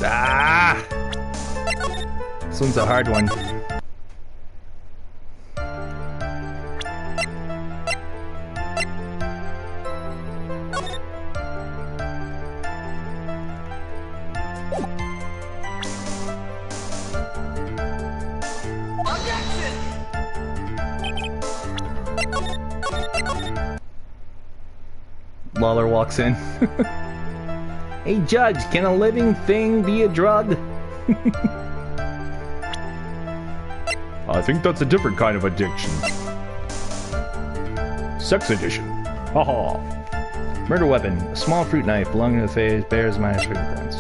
Speaker 1: Ah! This one's a hard one. Lawler walks in. Hey, Judge, can a living thing be a drug? I think that's a different kind of addiction. Sex addiction. Haha. Murder weapon. A small fruit knife belonging to the face bears minus fingerprints.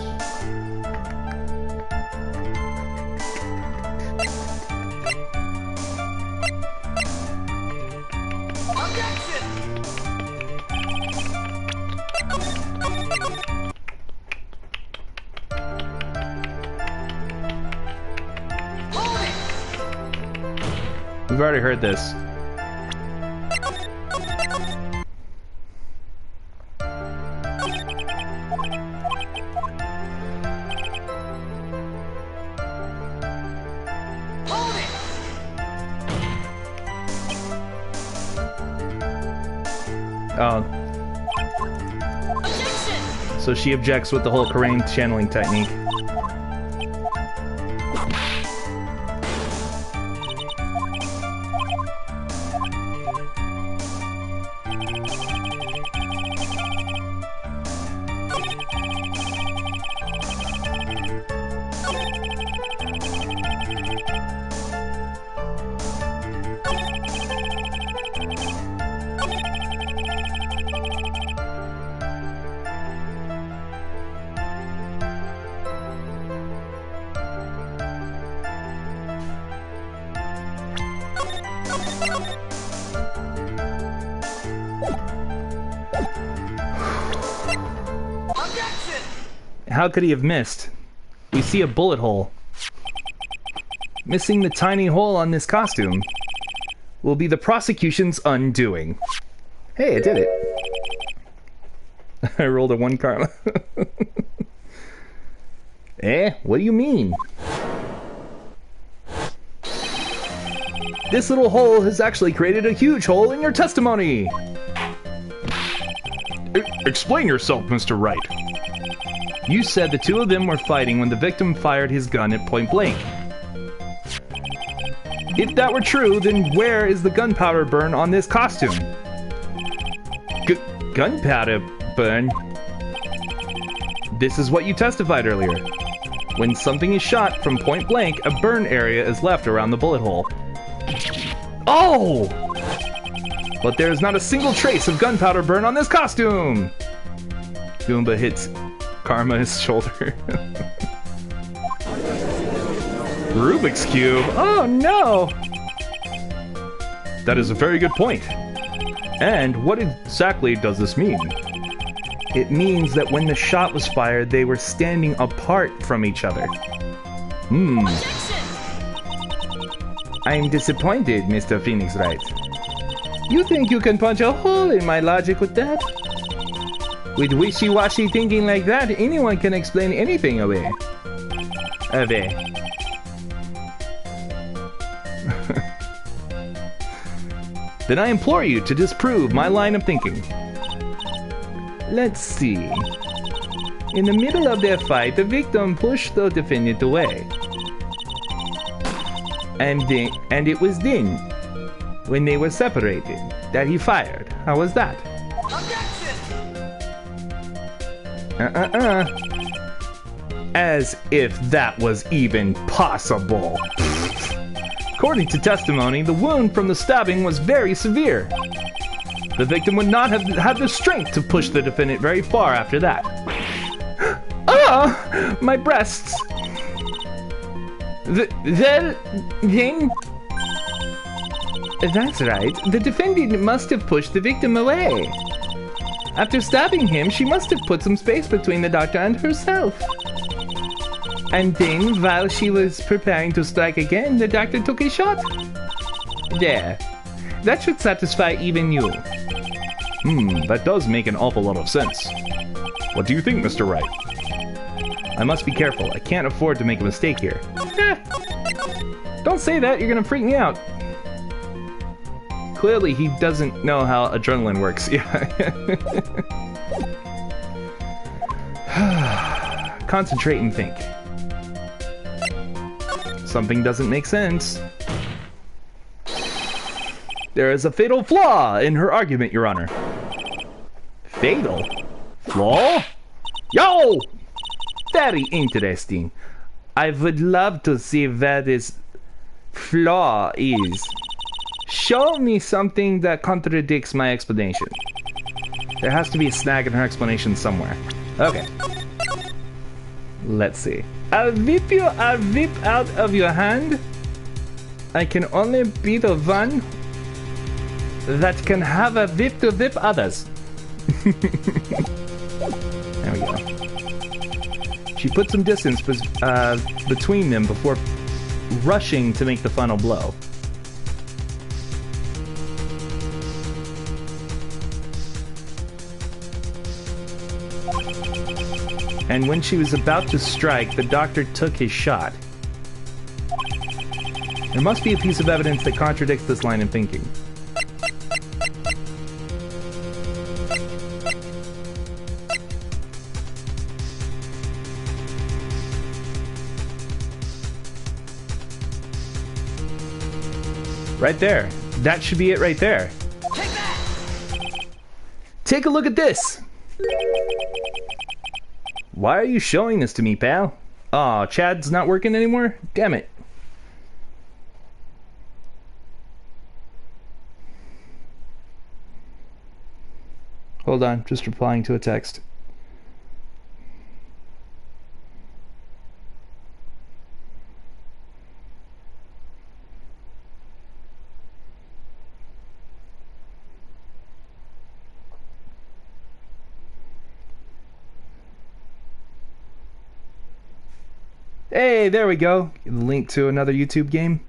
Speaker 1: We've already heard this. Oh. Objection! So she objects with the whole Karain channeling technique. How could he have missed? We see a bullet hole. Missing the tiny hole on this costume will be the prosecution's undoing. Hey, I did it. I rolled a 1 karma. Eh? What do you mean? This little hole has actually created a huge hole in your testimony! Explain yourself, Mr. Wright. You said the two of them were fighting when the victim fired his gun at point blank. If that were true, then where is the gunpowder burn on this costume? Gunpowder burn? This is what you testified earlier. When something is shot from point blank, a burn area is left around the bullet hole. Oh! But there is not a single trace of gunpowder burn on this costume! Goomba hits Karma's shoulder. Rubik's Cube? Oh no! That is a very good point. And what exactly does this mean? It means that when the shot was fired, they were standing apart from each other. I'm disappointed, Mr. Phoenix Wright. You think you can punch a hole in my logic with that? With wishy-washy thinking like that, anyone can explain anything away. Then I implore you to disprove my line of thinking. Let's see. In the middle of their fight, the victim pushed the defendant away. And it was then, when they were separated, that he fired. How was that? As if that was even possible. According to testimony, the wound from the stabbing was very severe. The victim would not have had the strength to push the defendant very far after that. Ah! My breasts! Then... That's right. The defendant must have pushed the victim away. After stabbing him, she must have put some space between the doctor and herself. And then, while she was preparing to strike again, the doctor took a shot. There. That should satisfy even you. That does make an awful lot of sense. What do you think, Mr. Wright? I must be careful. I can't afford to make a mistake here. Don't say that, you're gonna freak me out. Clearly, he doesn't know how adrenaline works. Yeah. Concentrate and think. Something doesn't make sense. There is a fatal flaw in her argument, Your Honor. Fatal? Flaw? Yo! Very interesting. I would love to see where this flaw is. Show me something that contradicts my explanation. There has to be a snag in her explanation somewhere. Okay. Let's see. I'll whip out of your hand. I can only be the one that can have a whip to whip others. There we go. She put some distance between them before rushing to make the final blow. And when she was about to strike, the doctor took his shot. There must be a piece of evidence that contradicts this line of thinking. Right there. That should be it right there. Take that! Take a look at this! Why are you showing this to me, pal? Aw, Chad's not working anymore? Damn it. Hold on, just replying to a text. Hey, there we go. The link to another YouTube game.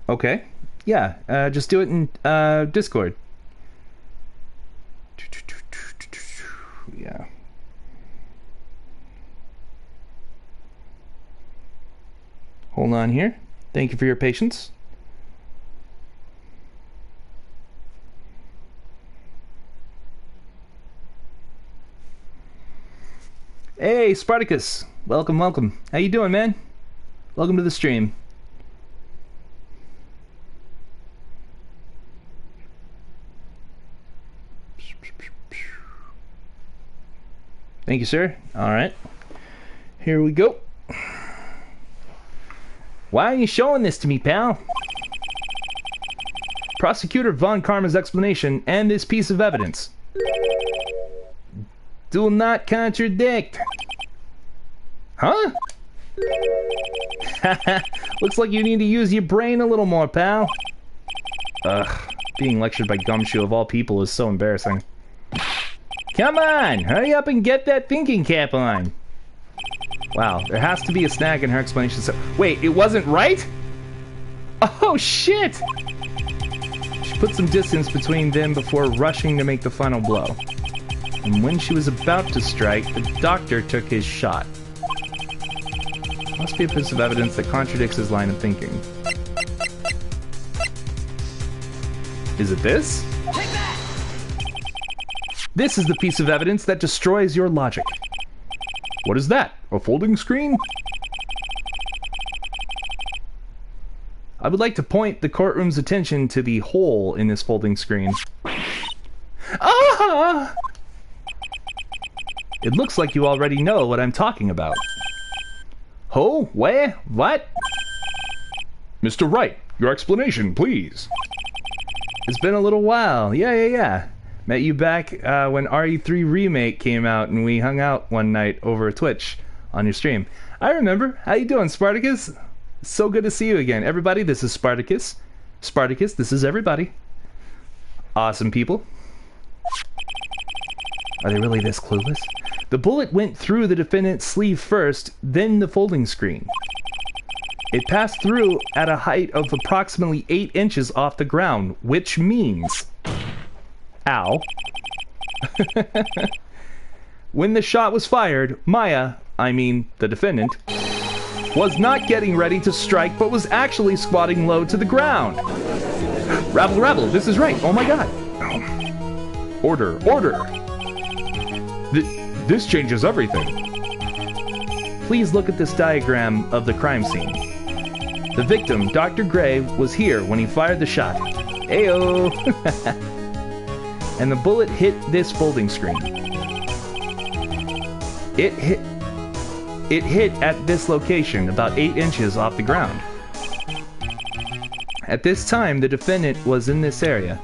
Speaker 1: Okay. Yeah, just do it in Discord. Hold on here. Thank you for your patience. Hey, Spartacus. Welcome, welcome. How you doing, man? Welcome to the stream. Thank you, sir. All right. Here we go. Why are you showing this to me, pal? Prosecutor Von Karma's explanation and this piece of evidence do not contradict. Huh? Looks like you need to use your brain a little more, pal. Ugh, being lectured by Gumshoe of all people is so embarrassing. Come on, hurry up and get that thinking cap on. Wow, there has to be a snag in her explanation. So, wait, it wasn't right? Oh, shit! She put some distance between them before rushing to make the final blow. And when she was about to strike, the doctor took his shot. Must be a piece of evidence that contradicts his line of thinking. Is it this?
Speaker 2: Take that!
Speaker 1: This is the piece of evidence that destroys your logic. What is that? A folding screen? I would like to point the courtroom's attention to the hole in this folding screen. Ah! It looks like you already know what I'm talking about. Ho? Where? What? Mr. Wright, your explanation, please. It's been a little while. Yeah. Met you back when RE3 Remake came out and we hung out one night over Twitch on your stream. I remember. How you doing, Spartacus? So good to see you again. Everybody, this is Spartacus. Spartacus, this is everybody. Awesome people. Are they really this clueless? The bullet went through the defendant's sleeve first, then the folding screen. It passed through at a height of approximately 8 inches off the ground, which means... Ow. When the shot was fired, Maya, I mean the defendant, was not getting ready to strike, but was actually squatting low to the ground. Rabble, this is right. Oh my god. Order. This changes everything. Please look at this diagram of the crime scene. The victim, Dr. Gray, was here when he fired the shot. Ayo! And the bullet hit this folding screen. It hit at this location, about 8 inches off the ground. At this time, the defendant was in this area.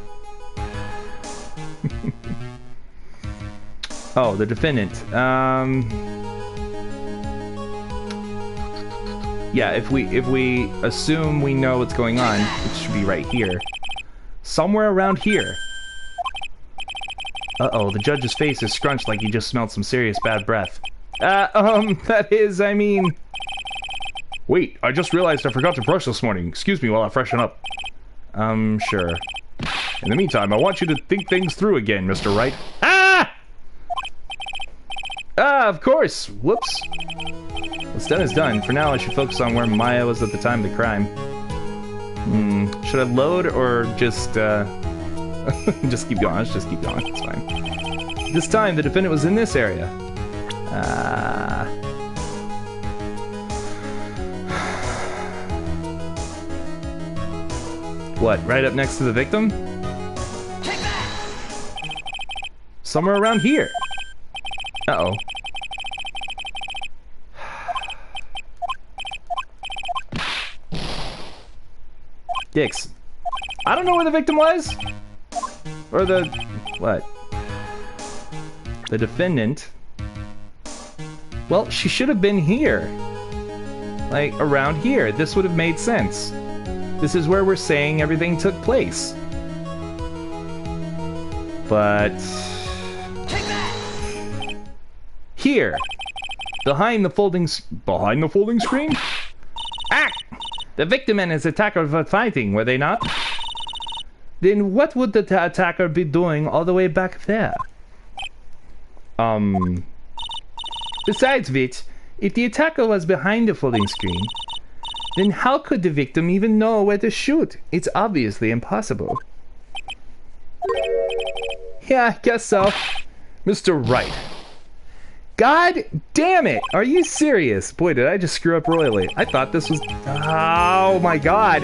Speaker 1: Oh, the defendant. Yeah, if we assume we know what's going on, it should be right here. Somewhere around here. Uh-oh, the judge's face is scrunched like he just smelled some serious bad breath. That is, I mean... Wait, I just realized I forgot to brush this morning. Excuse me while I freshen up. Sure. In the meantime, I want you to think things through again, Mr. Wright. Ah! Ah, of course! Whoops. What's done is done. For now, I should focus on where Maya was at the time of the crime. Should I load or just, just keep going? Let's just keep going. It's fine. This time, the defendant was in this area. What, right up next to the victim?
Speaker 2: Take that!
Speaker 1: Somewhere around here. Uh-oh. Dicks. I don't know where the victim was. Or the... what? The defendant. Well, she should have been here. Like, around here. This would have made sense. This is where we're saying everything took place. But...
Speaker 2: Take that!
Speaker 1: here. Behind the folding screen? Ah! The victim and his attacker were fighting, were they not? Then what would the attacker be doing all the way back there? Besides which, if the attacker was behind the folding screen, Then how could the victim even know where to shoot? It's obviously impossible. Yeah, I guess so. Mr. Wright. God damn it! Are you serious? Boy, did I just screw up royally. I thought this was... Oh my god!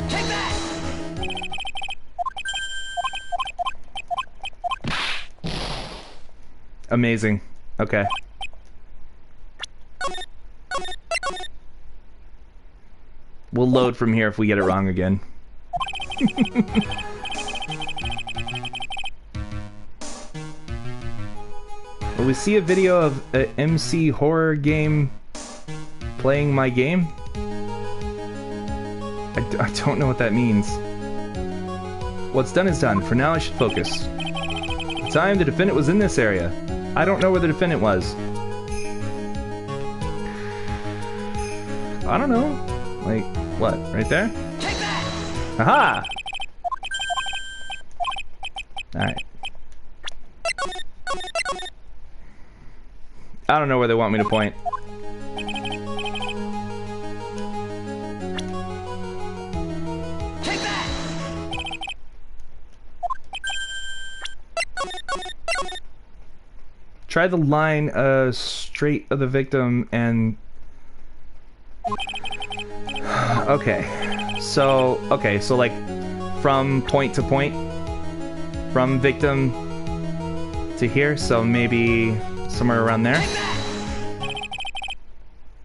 Speaker 2: Take that!
Speaker 1: Amazing. Okay. We'll load from here if we get it wrong again. Will we see a video of an MC horror game playing my game? I don't know what that means. What's done is done. For now, I should focus. At the time the defendant was in this area. I don't know where the defendant was. I don't know. Like, what? Right there?
Speaker 2: Take that!
Speaker 1: Aha! Alright. I don't know where they want me to point.
Speaker 2: Take that!
Speaker 1: Try the line straight of the victim and... Okay, so like from point to point, from victim to here, so maybe somewhere around there.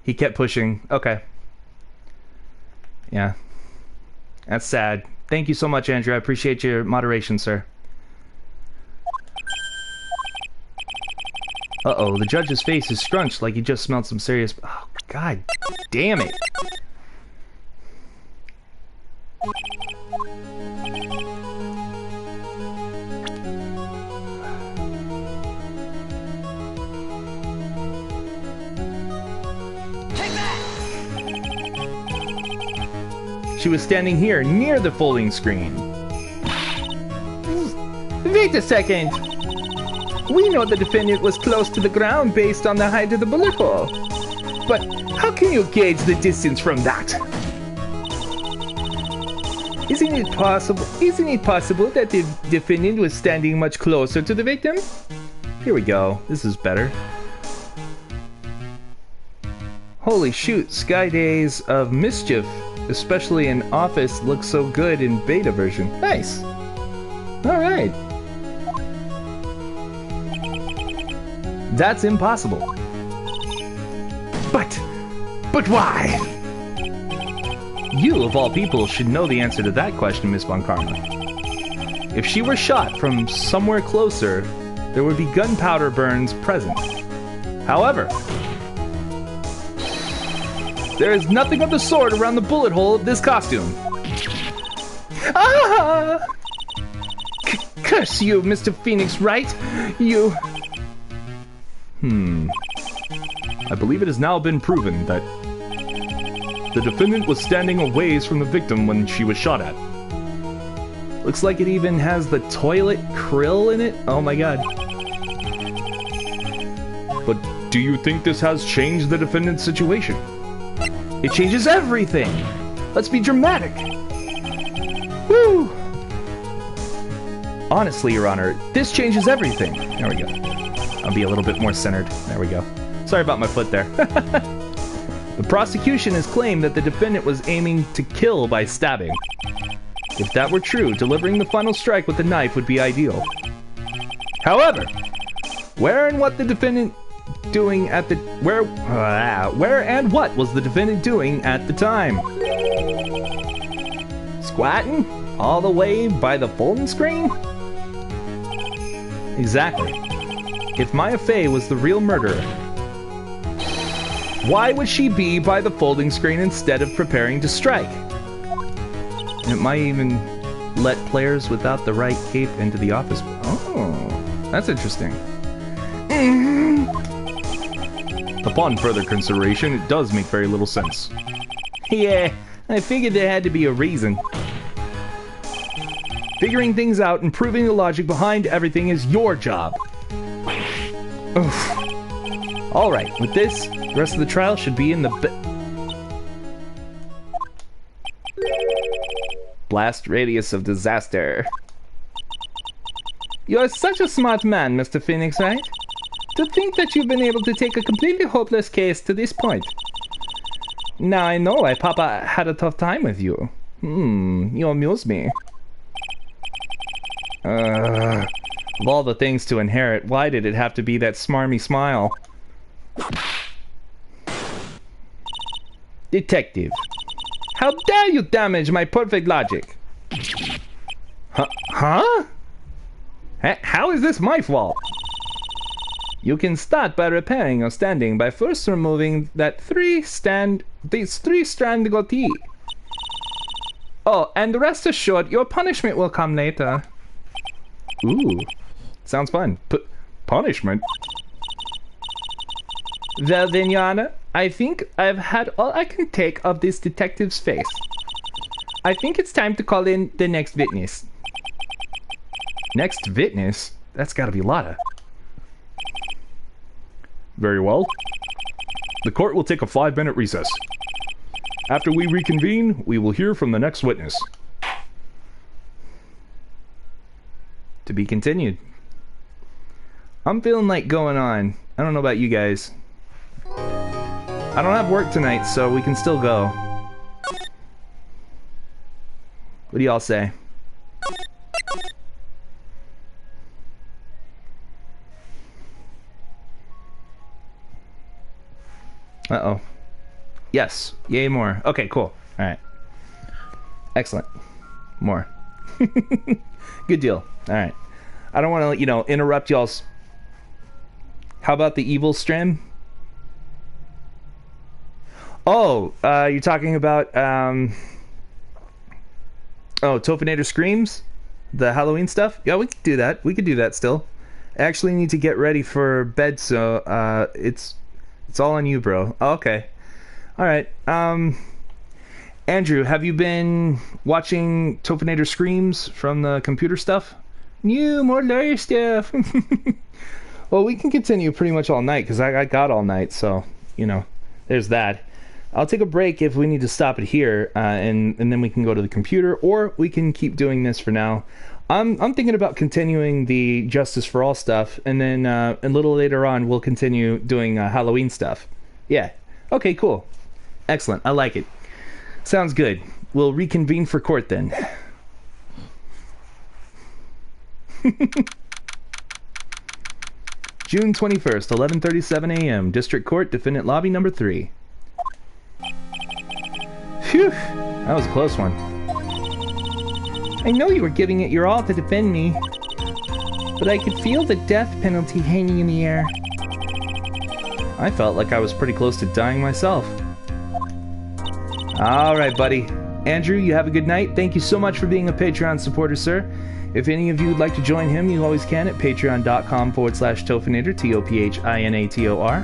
Speaker 1: He kept pushing. Okay. Yeah. That's sad. Thank you so much, Andrew. I appreciate your moderation, sir. Uh-oh, the judge's face is scrunched like he just smelled some serious... Oh, god damn it. She was standing here, near the folding screen. Wait a second! We know the defendant was close to the ground based on the height of the bullet hole. But how can you gauge the distance from that? Isn't it possible that the defendant was standing much closer to the victim? Here we go. This is better. Holy shoot, Sky Days of Mischief, especially in Office, looks so good in beta version. Nice. Alright. That's impossible. But why? You, of all people, should know the answer to that question, Miss Von Karma. If she were shot from somewhere closer, there would be gunpowder burns present. However, there is nothing of the sort around the bullet hole of this costume. Ah! Curse you, Mr. Phoenix Wright! You... I believe it has now been proven that the defendant was standing a ways from the victim when she was shot at. Looks like it even has the toilet krill in it. Oh my god. But do you think this has changed the defendant's situation? It changes everything! Let's be dramatic! Woo! Honestly, Your Honor, this changes everything. There we go. I'll be a little bit more centered. There we go. Sorry about my foot there. The prosecution has claimed that the defendant was aiming to kill by stabbing. If that were true, delivering the final strike with the knife would be ideal. However, where and what was the defendant doing at the time? Squatting? All the way by the folding screen? Exactly. If Maya Fey was the real murderer, why would she be by the folding screen instead of preparing to strike? It might even let players without the right cape into the office. Oh, that's interesting. Upon further consideration, it does make very little sense. Yeah, I figured there had to be a reason. Figuring things out and proving the logic behind everything is your job. Oof. Alright, with this, the rest of the trial should be in the blast radius of disaster. You're such a smart man, Mr. Phoenix, right? To think that you've been able to take a completely hopeless case to this point. Now I know why Papa had a tough time with you. You amuse me. Of all the things to inherit, why did it have to be that smarmy smile? Detective. How dare you damage my perfect logic? Huh? How is this my fault? You can start by repairing your standing by first removing that these three-strand goatee. Oh, and rest assured, your punishment will come later. Ooh, sounds fun. Punishment? Well then, Your Honor, I think I've had all I can take of this detective's face. I think it's time to call in the next witness. Next witness? That's gotta be Lotta. Very well. The court will take a 5-minute recess. After we reconvene, we will hear from the next witness. To be continued. I'm feeling like going on. I don't know about you guys. I don't have work tonight, so we can still go. What do y'all say? Uh-oh. Yes. Yay, more. Okay, cool. Alright. Excellent. More. Good deal. Alright. I don't want to, interrupt y'all's... How about the evil stream? Oh, you're talking about, Oh, Tophinator Screams? The Halloween stuff? Yeah, we could do that. We could do that still. I actually need to get ready for bed, so, it's all on you, bro. Oh, okay. Alright, Andrew, have you been watching Tophinator Screams from the computer stuff? New, more lawyer stuff. Well, we can continue pretty much all night, because I got all night, so, there's that. I'll take a break if we need to stop it here, and then we can go to the computer, or we can keep doing this for now. I'm thinking about continuing the Justice for All stuff, and then a little later on we'll continue doing Halloween stuff. Yeah. Okay, cool. Excellent. I like it. Sounds good. We'll reconvene for court then. June 21st, 11:37 a.m. District Court, Defendant Lobby number 3. Phew, that was a close one. I know you were giving it your all to defend me, but I could feel the death penalty hanging in the air. I felt like I was pretty close to dying myself. Alright, buddy. Andrew, you have a good night. Thank you so much for being a Patreon supporter, sir. If any of you would like to join him, you always can at patreon.com/Tophinator, Tophinator,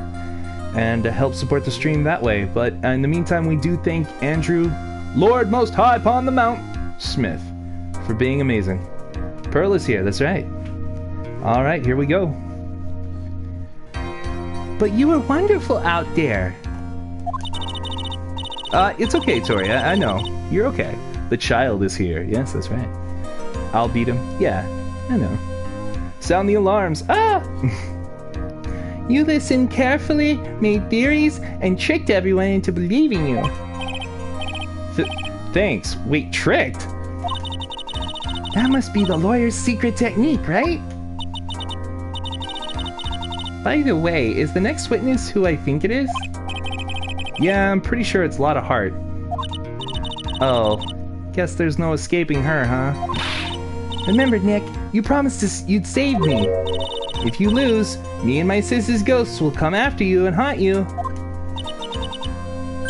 Speaker 1: and help support the stream that way. But in the meantime, we do thank Andrew, Lord Most High upon the Mount, Smith, for being amazing. Pearl is here, that's right. Alright, here we go. But you were wonderful out there. It's okay, Tori, I know. You're okay. The child is here. Yes, that's right. I'll beat him. Yeah, I know. Sound the alarms. Ah! You listened carefully, made theories, and tricked everyone into believing you. Thanks. Wait, tricked? That must be the lawyer's secret technique, right? By the way, is the next witness who I think it is? Yeah, I'm pretty sure it's Lotta Hart. Oh, guess there's no escaping her, huh? Remember, Nick, you promised you'd save me. If you lose, me and my sister's ghosts will come after you and haunt you.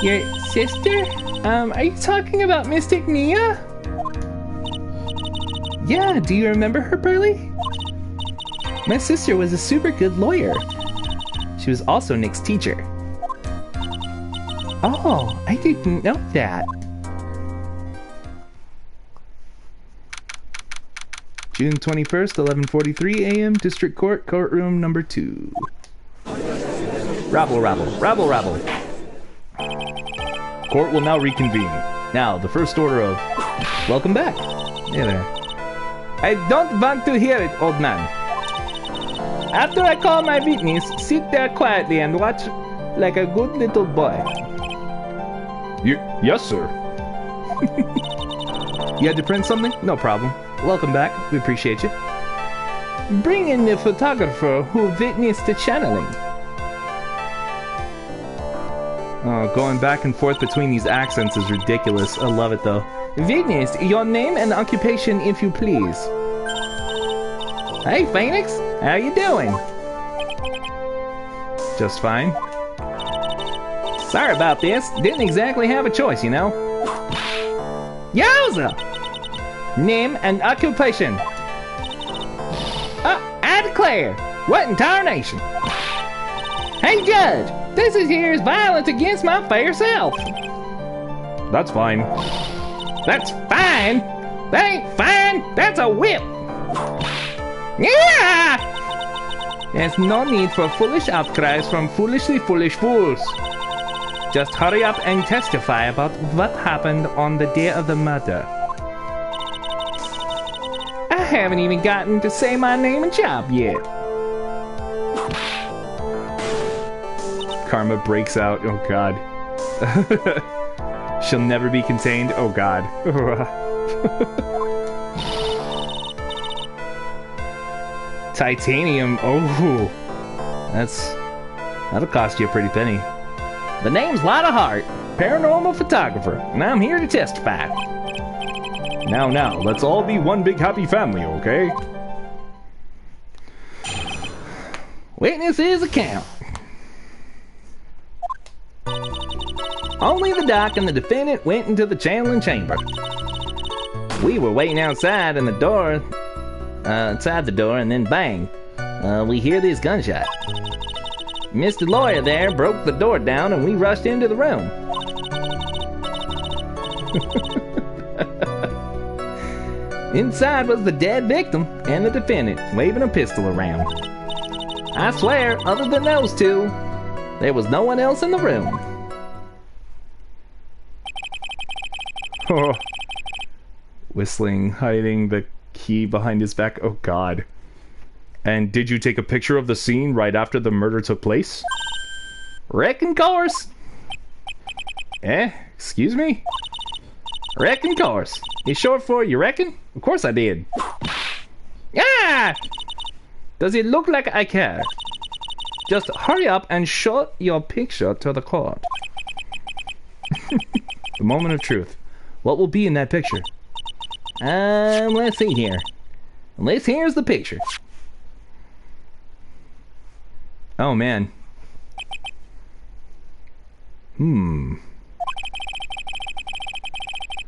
Speaker 1: Your sister? Are you talking about Mystic Mia? Yeah, do you remember her, Burley? My sister was a super good lawyer. She was also Nick's teacher. Oh, I didn't know that. June 21st, 11:43 a.m. District Court, courtroom number 2. Rabble, rabble, rabble, rabble. Court will now reconvene. Now, the first order of... Welcome back. Hey there. I don't want to hear it, old man. After I call my witness, sit there quietly and watch like a good little boy. Yes, sir. You had to print something? No problem. Welcome back. We appreciate you. Bring in the photographer who witnessed the channeling. Oh, going back and forth between these accents is ridiculous. I love it, though. Witness, your name and occupation, if you please. Hey, Phoenix. How you doing? Just fine. Sorry about this. Didn't exactly have a choice, you know. Yowza! Name and occupation. I declare. What in tarnation? Hey, Judge. This is here's violence against my fair self. That's fine. That's fine? That ain't fine. That's a whip. Yeah! There's no need for foolish outcries from foolishly foolish fools. Just hurry up and testify about what happened on the day of the murder. I haven't even gotten to say my name and job yet. Karma breaks out. Oh, God. She'll never be contained. Oh, God. Titanium. Oh. That'll cost you a pretty penny. The name's Lotta Hart, paranormal photographer, and I'm here to testify. Now, let's all be one big happy family, okay? Witnesses account. Only the doc and the defendant went into the channeling chamber. We were waiting outside the door, and then bang, we hear this gunshot. Mr. Lawyer there broke the door down and we rushed into the room. Inside was the dead victim and the defendant waving a pistol around. I swear, other than those two, there was no one else in the room. Oh. Whistling, hiding the key behind his back. Oh, God. And did you take a picture of the scene right after the murder took place? Reckon course. Excuse me? Reckon course. You short for you reckon? Of course I did. Ah! Does it look like I care? Just hurry up and show your picture to the court. The moment of truth. What will be in that picture? Let's see here. Here's the picture. Oh, man.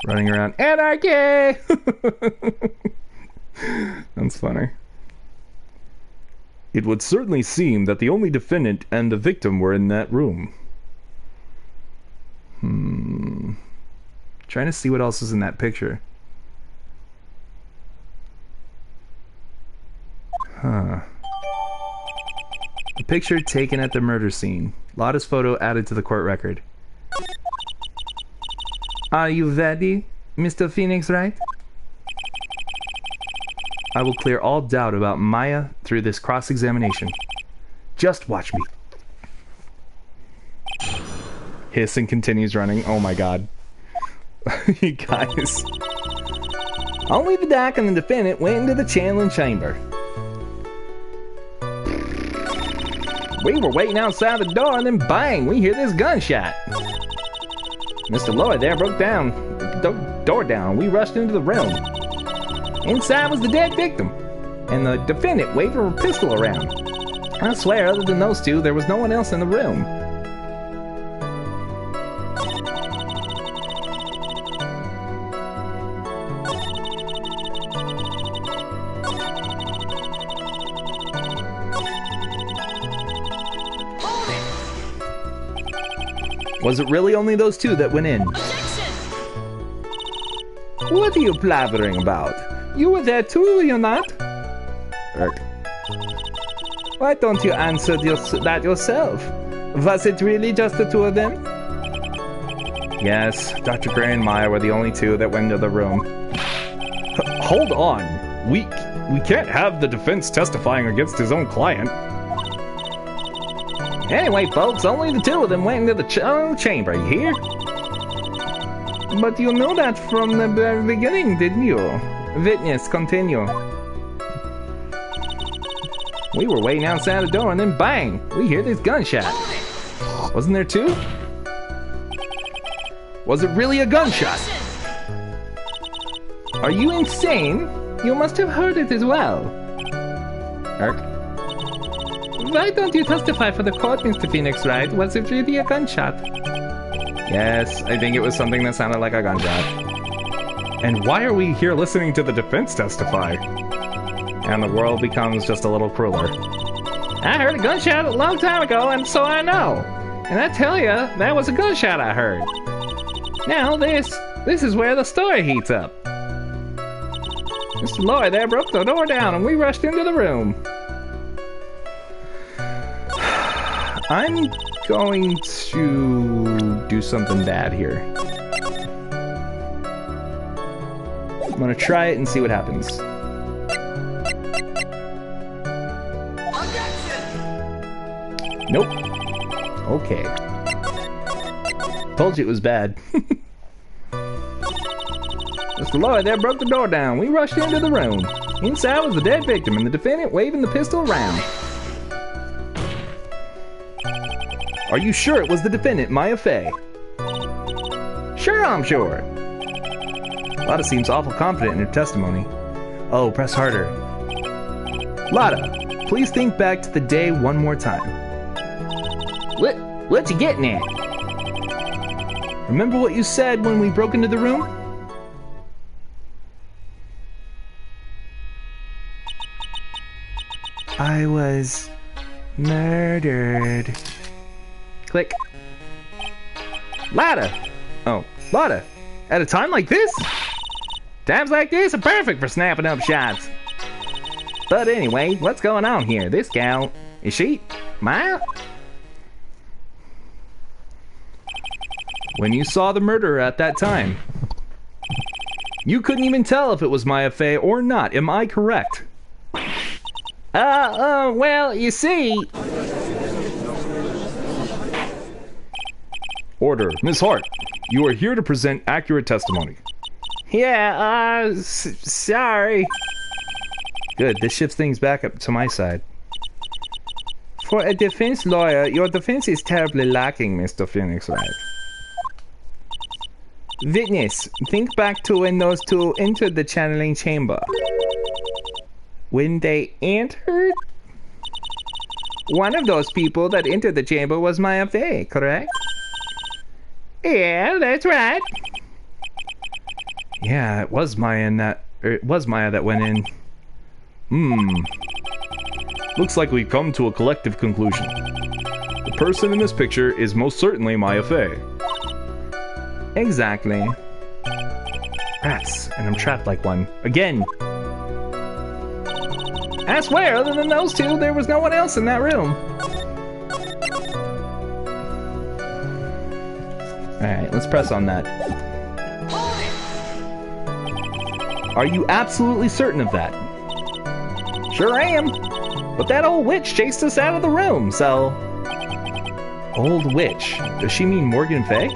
Speaker 1: Running around. Anarchy! That's funny. It would certainly seem that the only defendant and the victim were in that room. Trying to see what else is in that picture. The picture taken at the murder scene. Lotta's photo added to the court record. Are you ready, Mr. Phoenix Wright? I will clear all doubt about Maya through this cross-examination. Just watch me. Hiss and continues running. Oh my God. You guys. Only the doc and the defendant went into the channeling chamber. We were waiting outside the door and then bang, we hear this gunshot. Mr. Lloyd there broke down the door down. We rushed into the room. Inside was the dead victim, and the defendant waving a pistol around. I swear, other than those two, there was no one else in the room. Was it really only those two that went in?
Speaker 2: Objection!
Speaker 1: What are you blabbering about? You were there too, were you not? Why don't you answer that yourself? Was it really just the two of them? Yes, Dr. Gray and Maya were the only two that went into the room. Hold on. We can't have the defense testifying against his own client. Anyway, folks, only the two of them went into the chamber, you hear? But you knew that from the very beginning, didn't you? Witness, continue. We were waiting outside the door and then bang! We hear this gunshot. Wasn't there two? Was it really a gunshot? Are you insane? You must have heard it as well. Why don't you testify for the court, Mr. Phoenix Wright? Was it really a gunshot? Yes, I think it was something that sounded like a gunshot. And why are we here listening to the defense testify? And the world becomes just a little crueler. I heard a gunshot a long time ago, and so I know. And I tell you, that was a gunshot I heard. Now this is where the story heats up. Mr. Lloyd there broke the door down, and we rushed into the room. I'm going to do something bad here. I'm gonna try it and see what happens. Nope. Okay. Told you it was bad. Mr. Lloyd there broke the door down. We rushed into the room. Inside was the dead victim and the defendant waving the pistol around. Are you sure it was the defendant, Maya Fey? Sure, I'm sure. Lotta seems awful confident in her testimony. Oh, press harder. Lotta, please think back to the day one more time. What you getting at? Remember what you said when we broke into the room? I was murdered. Click. Lotta! Oh, Lotta! At a time like this? Times like this are perfect for snapping up shots. But anyway, what's going on here? This gal, is she Maya? When you saw the murderer at that time, you couldn't even tell if it was Maya Fey or not, am I correct? Well, you see... Order. Miss Hart, you are here to present accurate testimony. Yeah, sorry. Good, this shifts things back up to my side. For a defense lawyer, your defense is terribly lacking, Mr. Phoenix Wright. Witness, think back to when those two entered the channeling chamber. When they entered? One of those people that entered the chamber was Maya Fey, correct? Yeah, that's right. Yeah, it was Maya that went in. Looks like we've come to a collective conclusion. The person in this picture is most certainly Maya Fey. Exactly. Rats, and I'm trapped like one. Again! I swear, other than those two, there was no one else in that room. Alright, let's press on that. Are you absolutely certain of that? Sure am. But that old witch chased us out of the room, so... Old witch? Does she mean Morgan Fey?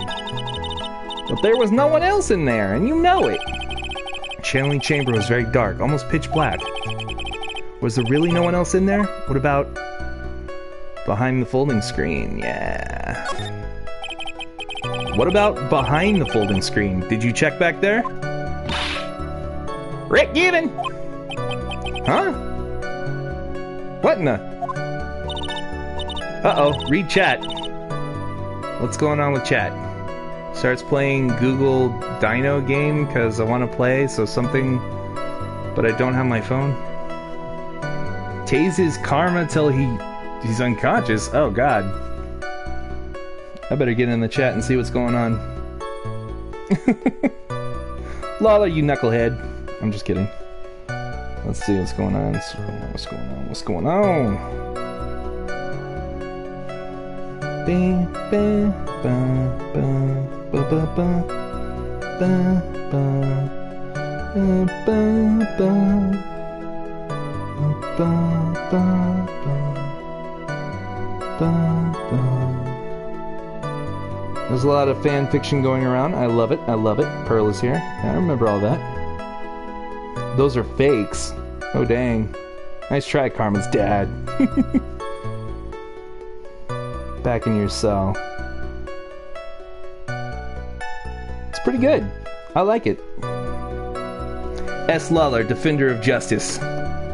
Speaker 1: But there was no one else in there, and you know it. The channeling chamber was very dark, almost pitch black. Was there really no one else in there? What about... behind the folding screen? Yeah. What about behind the folding screen? Did you check back there? Rick Given! Huh? What in the... Uh-oh, read chat. What's going on with chat? Starts playing Google Dino game because I want to play, so something... But I don't have my phone. Tases Karma till he's unconscious. Oh, God. I better get in the chat and see what's going on. Lala, you knucklehead. I'm just kidding. Let's see what's going on. What's going on? What's going on? Bing, bing, ba, ba, ba, ba, ba, ba, ba, ba, ba, ba, ba, ba, ba. There's a lot of fan fiction going around. I love it. I love it. Pearl is here. I remember all that. Those are fakes. Oh, dang. Nice try, Carmen's dad. Back in your cell. It's pretty good. I like it. S. Lawler, defender of justice.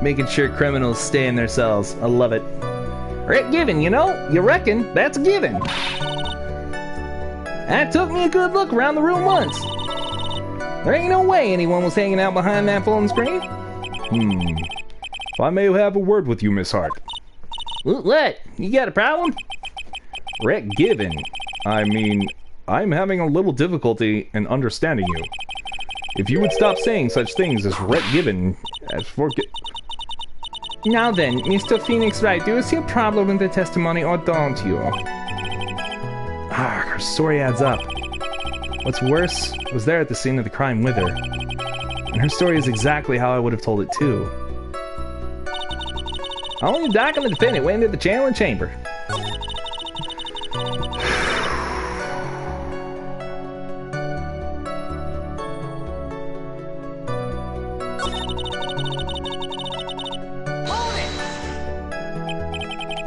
Speaker 1: Making sure criminals stay in their cells. I love it. Rick Given, you know? You reckon? That's a given. That took me a good look around the room once. There ain't no way anyone was hanging out behind that phone screen.
Speaker 3: If I may have a word with you, Miss Hart.
Speaker 1: What? You got a problem?
Speaker 3: Rick Given. I mean, I'm having a little difficulty in understanding you. If you would stop saying such things as Rick Given, as for...
Speaker 1: Now then, Mr. Phoenix Wright, do you see a problem with the testimony or don't you? Her story adds up. What's worse was there at the scene of the crime with her. And her story is exactly how I would have told it too. Only the doc and the defendant went into the channeling chamber.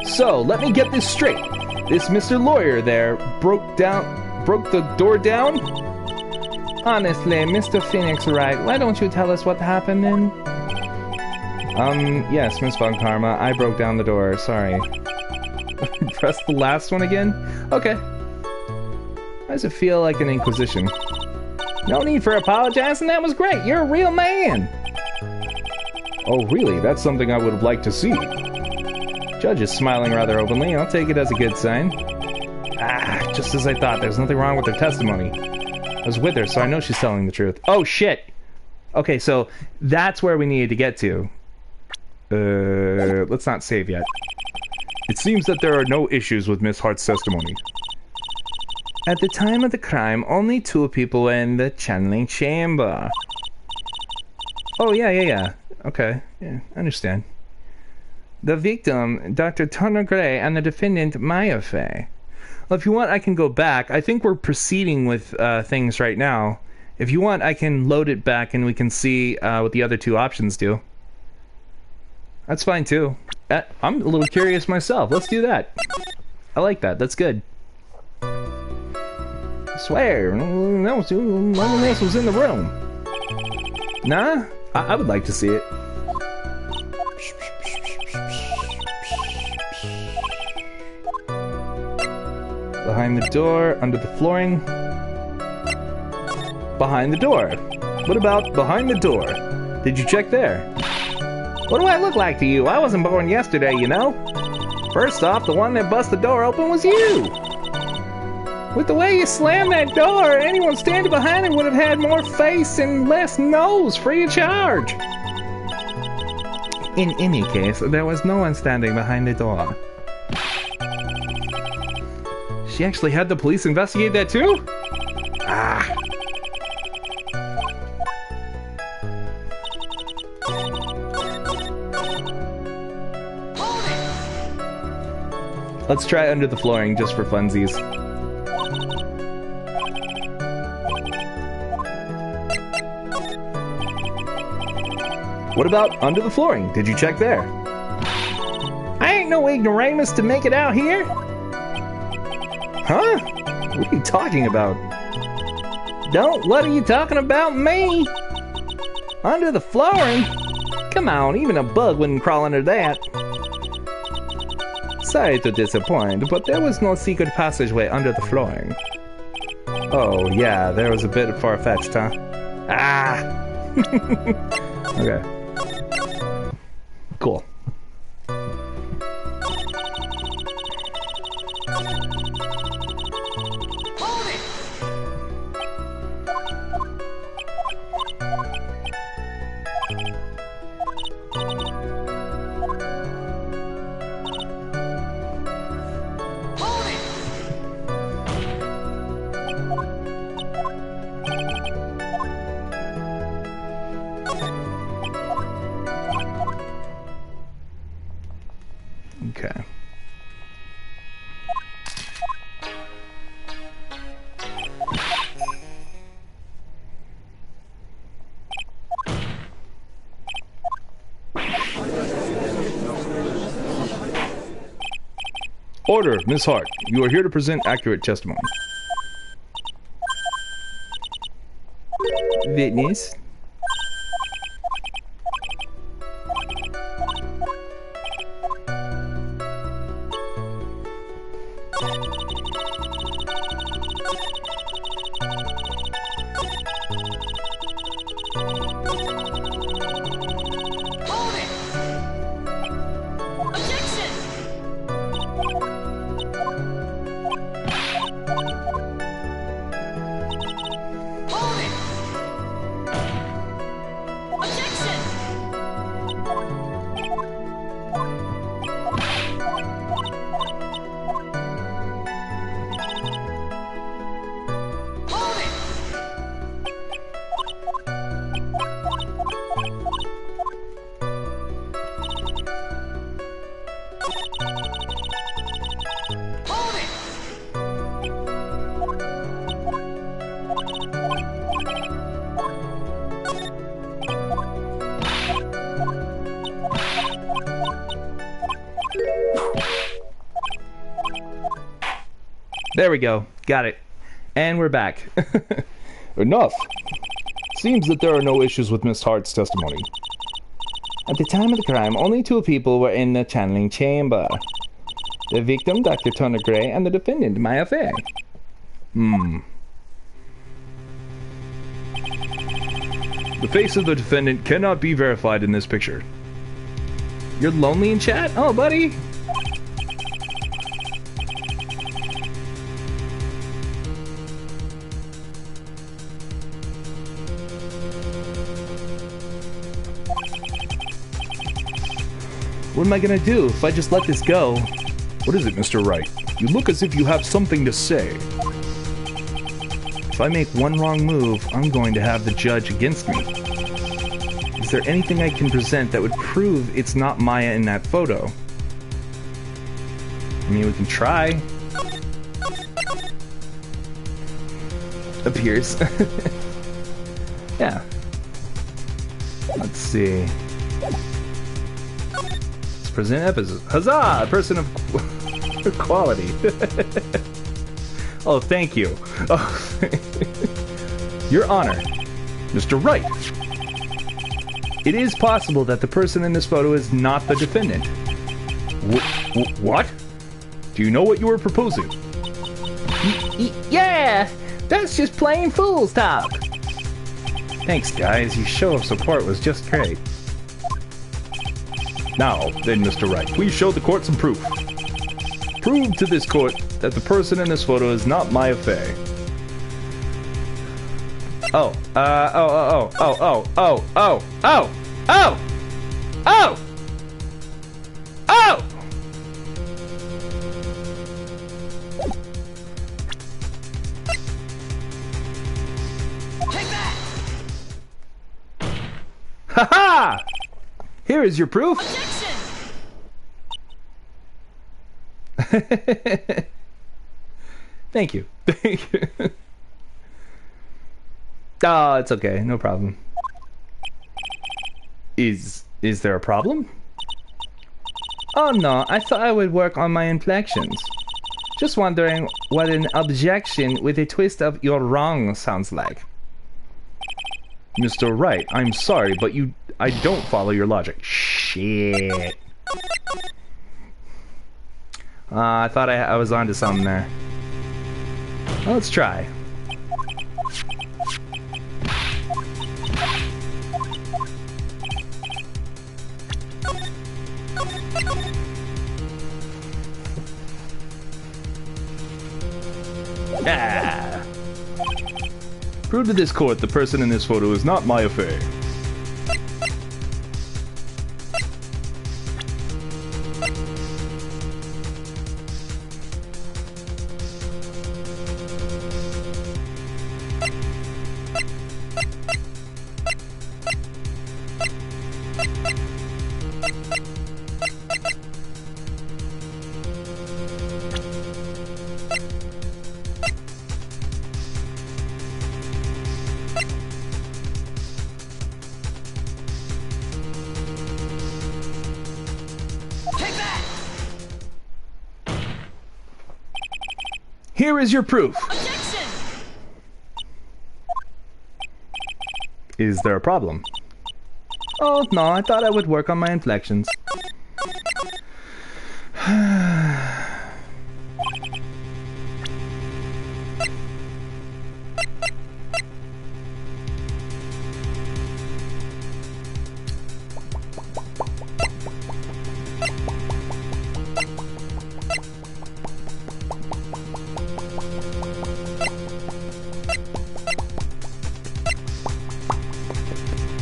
Speaker 1: So, let me get this straight. This Mr. Lawyer there broke the door down? Honestly, Mr. Phoenix Wright, why don't you tell us what happened then? Yes, Miss Von Karma, I broke down the door, sorry. Press the last one again? Okay. Why does it feel like an inquisition? No need for apologizing, that was great, you're a real man!
Speaker 3: Oh, really? That's something I would have liked to see.
Speaker 1: Judge is smiling rather openly. I'll take it as a good sign. Just as I thought. There's nothing wrong with her testimony. I was with her, so I know she's telling the truth. Oh, shit! Okay, so that's where we needed to get to. Let's not save yet.
Speaker 3: It seems that there are no issues with Miss Hart's testimony.
Speaker 1: At the time of the crime, only 2 people were in the channeling chamber. Oh, yeah. Okay, yeah, I understand. The victim, Dr. Turner Gray, and the defendant, Maya Fey. Well, if you want, I can go back. I think we're proceeding with things right now. If you want, I can load it back and we can see what the other 2 options do. That's fine, too. I'm a little curious myself. Let's do that. I like that. That's good. I swear, no one else was in the room. Nah? I would like to see it. Behind the door, under the flooring. Behind the door. What about behind the door? Did you check there? What do I look like to you? I wasn't born yesterday, you know? First off, the one that busted the door open was you. With the way you slammed that door, anyone standing behind it would have had more face and less nose, free of charge. In any case, there was no one standing behind the door. She actually had the police investigate that too? Let's try under the flooring just for funsies. What about under the flooring? Did you check there? I ain't no ignoramus to make it out here. Huh? What are you talking about? What are you talking about me? Under the flooring? Come on, even a bug wouldn't crawl under that. Sorry to disappoint, but there was no secret passageway under the flooring. Oh, yeah, there was a bit far-fetched, huh? Okay. Cool. Okay.
Speaker 3: Order, Miss Hart. You are here to present accurate testimony.
Speaker 1: Witness.
Speaker 2: Hold it! Objection! Hold it! Objection! Hold it! Hold it!
Speaker 1: There we go. Got it. And we're back.
Speaker 3: Enough. Seems that there are no issues with Miss Hart's testimony.
Speaker 1: At the time of the crime, only two people were in the channeling chamber. The victim, Dr. Turner Gray, and the defendant, Maya Fair.
Speaker 3: The face of the defendant cannot be verified in this picture.
Speaker 1: You're lonely in chat? Oh, buddy. What am I gonna do if I just let this go?
Speaker 3: What is it, Mr. Wright? You look as if you have something to say.
Speaker 1: If I make one wrong move, I'm going to have the judge against me. Is there anything I can present that would prove it's not Maya in that photo? I mean, we can try. Appears. Yeah. Let's see. Let's present episode. Huzzah! A person of quality. Oh, thank you. Oh, Your Honor,
Speaker 3: Mr. Wright!
Speaker 1: it is possible that the person in this photo is not the defendant.
Speaker 3: What? Do you know what you are proposing?
Speaker 1: Yeah! That's just plain fool's talk! Thanks, guys. Your show of support was just great.
Speaker 3: Now, then, Mr. Wright, please show the court some proof. Prove to this court that the person in this photo is not Maya Fey.
Speaker 1: Oh,
Speaker 2: Take that!
Speaker 1: Ha-ha! Here is your proof.
Speaker 2: Objection!
Speaker 1: Thank you. Thank you. Oh, it's okay. No problem. Is there a problem? Oh no, I thought I would work on my inflections. Just wondering what an objection with a twist of "you're wrong" sounds like.
Speaker 3: Mr. Wright, I'm sorry, but I don't follow your logic.
Speaker 1: Shit. I thought I was onto something there. Well, let's try. Ah.
Speaker 3: Prove to this court the person in this photo is not Maya Fey.
Speaker 1: Here is your proof.
Speaker 2: Objection!
Speaker 3: Is there a problem?
Speaker 1: Oh, no, I thought I would work on my inflections.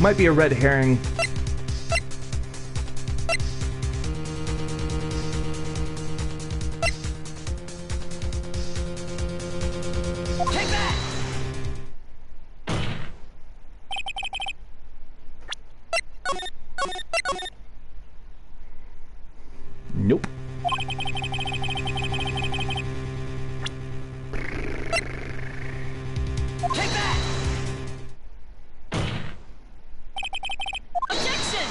Speaker 1: Might be a red herring.
Speaker 2: Take that!
Speaker 3: Nope.
Speaker 2: Take that! Objection!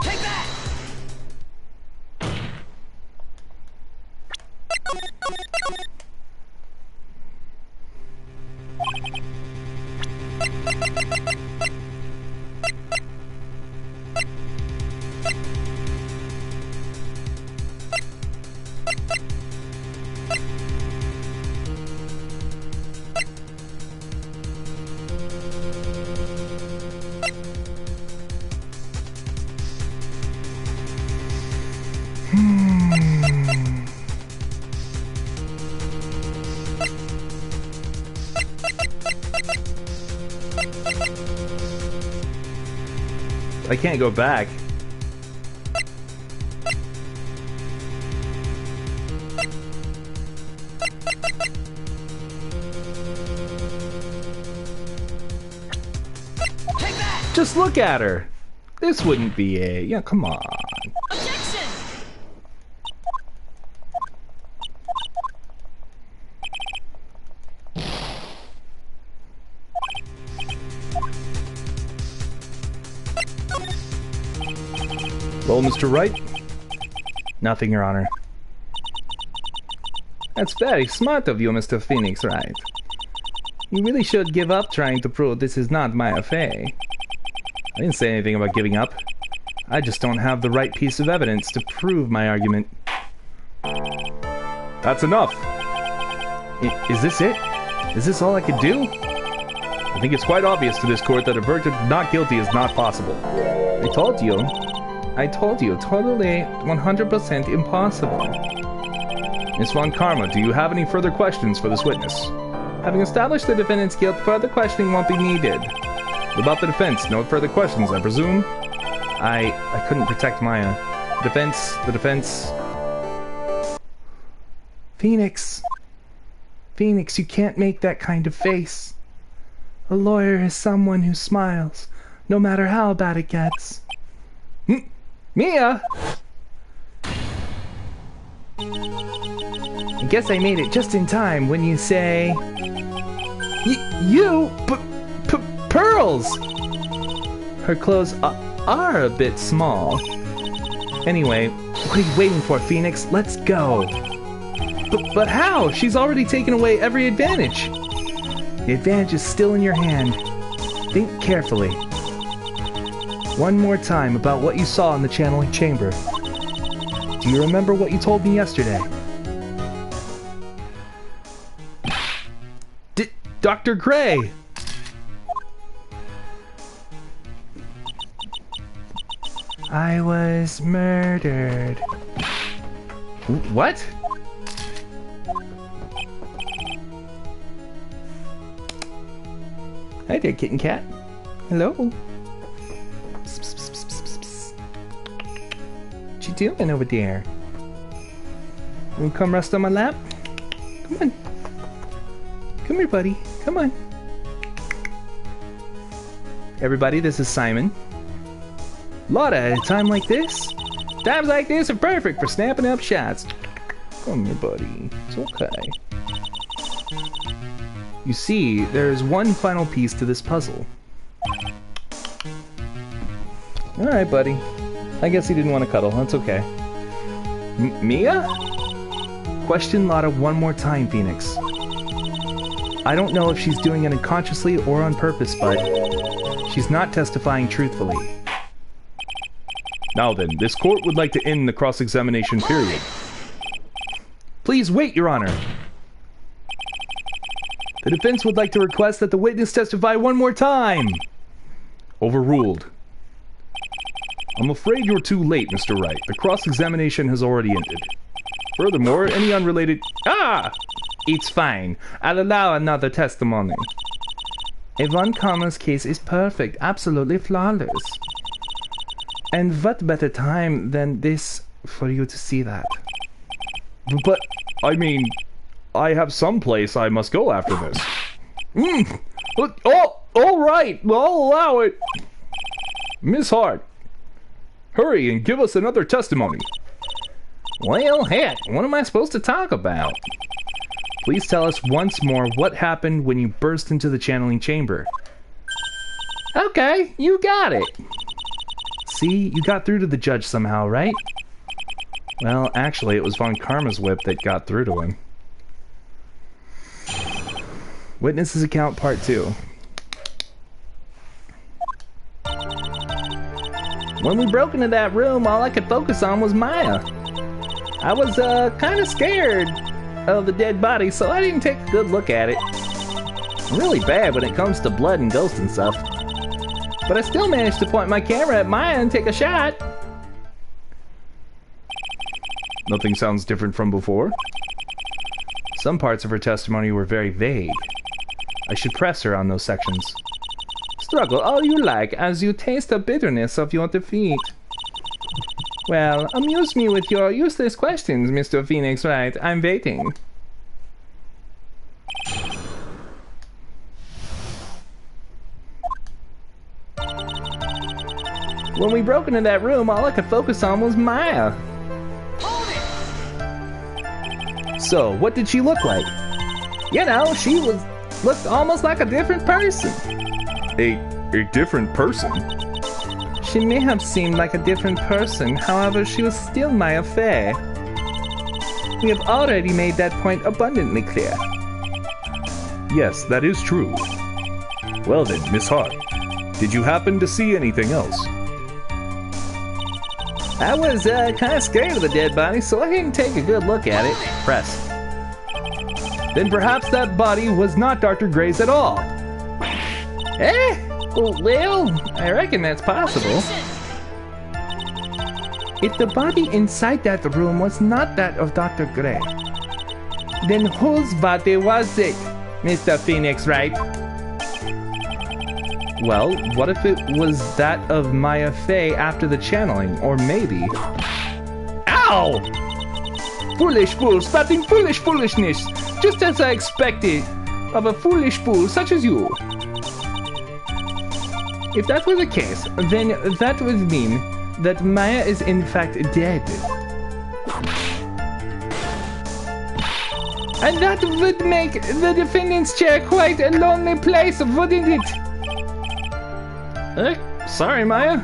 Speaker 2: Take that!
Speaker 3: I can't go back.
Speaker 2: Take that!
Speaker 3: Just look at her. This wouldn't be a... Yeah, come on.
Speaker 2: Objection!
Speaker 3: Well, Mr. Wright?
Speaker 1: Nothing, Your Honor.
Speaker 3: That's very smart of you, Mr. Phoenix Wright. You really should give up trying to prove this is not my affair.
Speaker 1: I didn't say anything about giving up. I just don't have the right piece of evidence to prove my argument.
Speaker 3: That's enough.
Speaker 1: Is this it? Is this all I could do?
Speaker 3: I think it's quite obvious to this court that a verdict of not guilty is not possible.
Speaker 1: I told you, totally 100% impossible.
Speaker 3: Miss Von Karma, do you have any further questions for this witness?
Speaker 1: Having established the defendant's guilt, further questioning won't be needed.
Speaker 3: What about the defense? No further questions, I presume?
Speaker 1: I couldn't protect Maya. The defense... Phoenix, you can't make that kind of face. A lawyer is someone who smiles, no matter how bad it gets.
Speaker 3: Mia!
Speaker 1: I guess I made it just in time when you say... Pearls! Her clothes are a bit small. Anyway, what are you waiting for, Phoenix? Let's go. But how? She's already taken away every advantage. The advantage is still in your hand. Think carefully. One more time about what you saw in the channeling chamber. Do you remember what you told me yesterday?
Speaker 3: Dr. Gray!
Speaker 1: I was murdered.
Speaker 3: What?
Speaker 1: Hi there, kitten cat. Hello. What you doing over there? You wanna come rest on my lap? Come on. Come here, buddy. Come on. Everybody, this is Simon. Lotta, at a time like this,
Speaker 3: Times like this are perfect for snapping up shots. Come here, buddy. It's okay.
Speaker 1: You see, there's one final piece to this puzzle.
Speaker 3: Alright, buddy. I guess he didn't want to cuddle. That's okay. Mia?
Speaker 1: Question Lotta one more time, Phoenix. I don't know if she's doing it unconsciously or on purpose, but she's not testifying truthfully.
Speaker 3: Now then, this court would like to end the cross-examination period.
Speaker 1: Please wait, Your Honor. The defense would like to request that the witness testify one more time.
Speaker 3: Overruled. I'm afraid you're too late, Mr. Wright. The cross-examination has already ended. Furthermore, any unrelated...
Speaker 1: Ah! It's fine. I'll allow another testimony. Yvonne Connell's case is perfect, absolutely flawless. And what better time than this for you to see that?
Speaker 3: But, I mean, I have some place I must go after this. Oh, all right, well, I'll allow it. Miss Hart, hurry and give us another testimony.
Speaker 1: Well, heck, what am I supposed to talk about? Please tell us once more what happened when you burst into the channeling chamber. Okay, you got it. See, you got through to the judge somehow, right? Well, actually, it was Von Karma's whip that got through to him. Witness's account part 2. When we broke into that room, all I could focus on was Maya. I was, kind of scared of the dead body, so I didn't take a good look at it. I'm really bad when it comes to blood and ghosts and stuff. But I still managed to point my camera at Maya and take a shot.
Speaker 3: Nothing sounds different from before.
Speaker 1: Some parts of her testimony were very vague. I should press her on those sections. Struggle all you like as you taste the bitterness of your defeat. Well, amuse me with your useless questions, Mr. Phoenix Wright. I'm waiting. When we broke into that room, all I could focus on was Maya.
Speaker 2: Hold it!
Speaker 1: So, what did she look like? You know, she looked almost like a different person.
Speaker 3: A different person?
Speaker 1: She may have seemed like a different person, however, she was still Maya Fey. We have already made that point abundantly clear.
Speaker 3: Yes, that is true. Well then, Miss Hart, did you happen to see anything else?
Speaker 1: I was kind of scared of the dead body, so I didn't take a good look at it. Press. Then perhaps that body was not Dr. Gray's at all. Eh? Well, I reckon that's possible. If the body inside that room was not that of Dr. Gray, then whose body was it, Mr. Phoenix Wright? Well, what if it was that of Maya Fey after the channeling, or maybe... Ow! Foolish fool, spouting foolish foolishness, just as I expected of a foolish fool such as you. If that were the case, then that would mean that Maya is in fact dead. And that would make the defendant's chair quite a lonely place, wouldn't it? Sorry, Maya.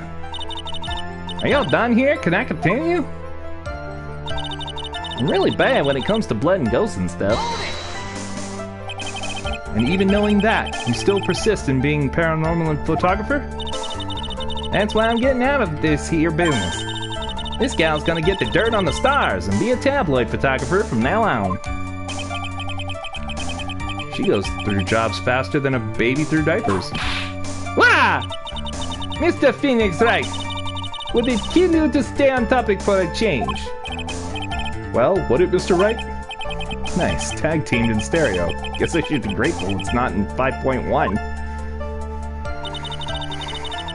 Speaker 1: Are y'all done here? Can I continue? I'm really bad when it comes to blood and ghosts and stuff. And even knowing that, you still persist in being paranormal photographer? That's why I'm getting out of this here business. This gal's gonna get the dirt on the stars and be a tabloid photographer from now on. She goes through jobs faster than a baby through diapers. Wah! Mr. Phoenix Wright, would it kill you to stay on topic for a change?
Speaker 3: Well, would it, Mr. Wright?
Speaker 1: Nice, tag teamed in stereo. Guess I should be grateful it's not in 5.1.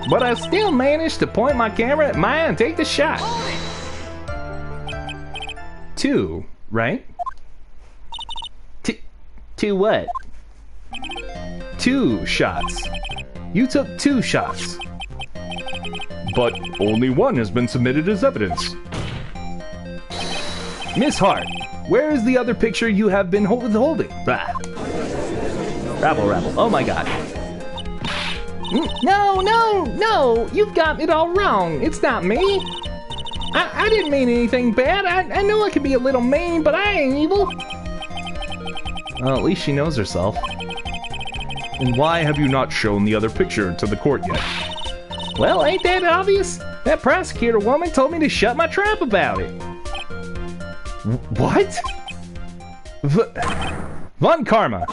Speaker 1: But I still managed to point my camera at Maya and take the shot. 2, right? 2 what? 2 shots. You took 2 shots.
Speaker 3: But only one has been submitted as evidence.
Speaker 1: Miss Hart, where is the other picture you have been holding? Blah. Rabble. Oh my god.
Speaker 3: No, you've got it all wrong. It's not me. I didn't mean anything bad. I know I could be a little mean, but I ain't evil.
Speaker 1: Well, at least she knows herself. And why have you not shown the other picture to the court yet?
Speaker 3: Well, ain't that obvious? That prosecutor woman told me to shut my trap about it.
Speaker 1: What? Von Karma.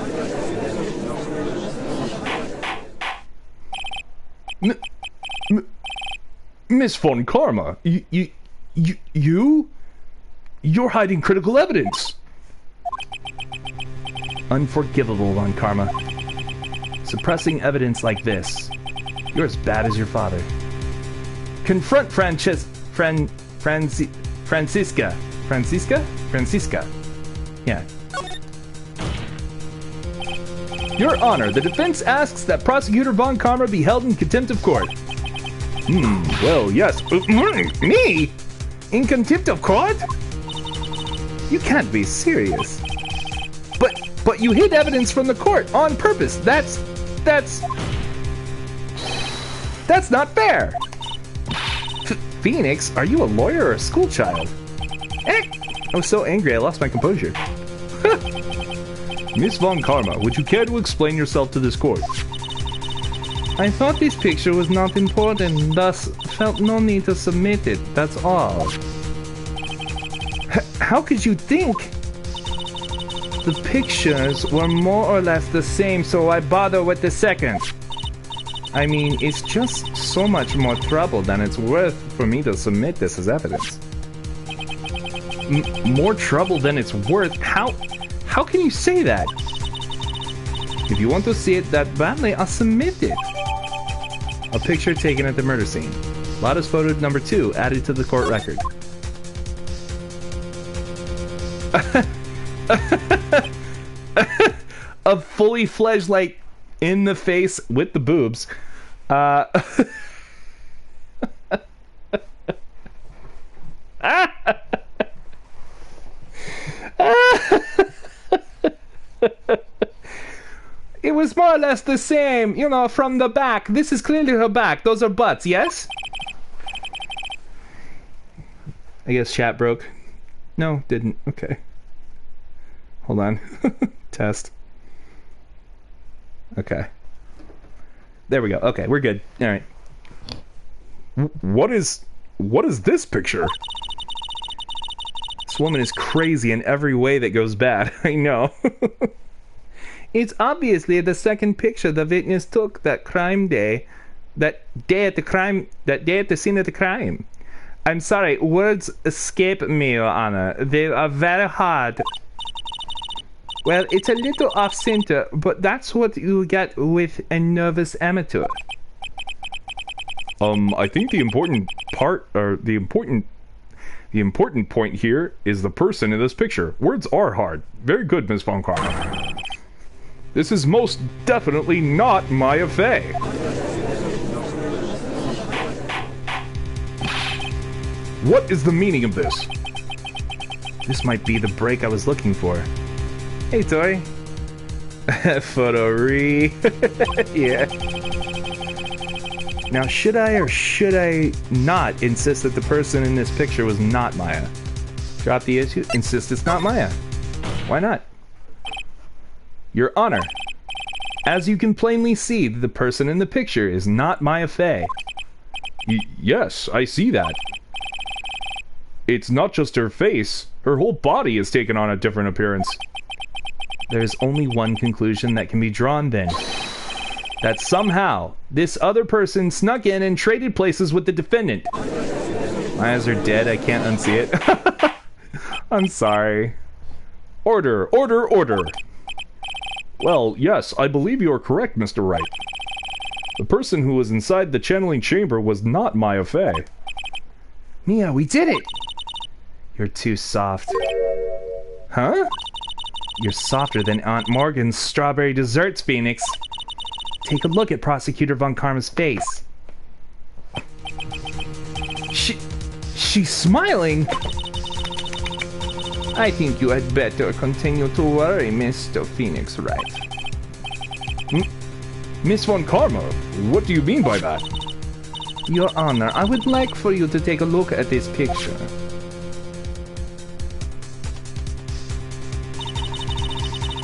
Speaker 1: Miss Von Karma, you're hiding critical evidence. Unforgivable, Von Karma. Suppressing evidence like this. You're as bad as your father. Confront Francisca. Francisca? Yeah. Your Honor, the defense asks that Prosecutor Von Karma be held in contempt of court. Well, yes. Me? In contempt of court? You can't be serious. But you hid evidence from the court on purpose. That's not fair. Phoenix, are you a lawyer or a school child? I was so angry I lost my composure. Miss Von Karma, would you care to explain yourself to this court? I thought this picture was not important, thus felt no need to submit it, that's all. How could you think? The pictures were more or less the same, so I bother with the second. I mean, it's just so much more trouble than it's worth for me to submit this as evidence. More trouble than it's worth? How can you say that? If you want to see it that badly, I'll submit it. A picture taken at the murder scene. Lotta's photo number 2 added to the court record. A fully fledged, like, in the face with the boobs. It was more or less the same, you know, from the back. This is clearly her back. Those are butts, yes? I guess chat broke. No, didn't. Okay. Hold on. Test. Okay. There we go. Okay, we're good. All right. What is this picture? This woman is crazy in every way that goes bad. I know. It's obviously the second picture the witness took that day at the scene of the crime. I'm sorry, words escape me, Your Honor. They are very hard. Well, it's a little off-center, but that's what you get with a nervous amateur. I think the important point here is the person in this picture. Words are hard. Very good, Ms. Von Karma. This is most definitely not Maya Fey. What is the meaning of this? This might be the break I was looking for. Hey, Tori. Photo re. Yeah. Now, should I or should I not insist that the person in this picture was not Maya? Drop the issue, insist it's not Maya. Why not? Your Honor, as you can plainly see, the person in the picture is not Maya Fey. Yes, I see that. It's not just her face. Her whole body has taken on a different appearance. There's only one conclusion that can be drawn then. That somehow, this other person snuck in and traded places with the defendant. My eyes are dead, I can't unsee it. I'm sorry. Order. Well, yes, I believe you are correct, Mr. Wright. The person who was inside the channeling chamber was not Maya Fey. Mia, we did it! You're too soft. Huh? You're softer than Aunt Morgan's strawberry desserts, Phoenix. Take a look at Prosecutor Von Karma's face. She's smiling!
Speaker 3: I think you had better continue to worry, Mr. Phoenix Wright. Miss Von Karma, what do you mean by that? Your Honor, I would like for you to take a look at this picture.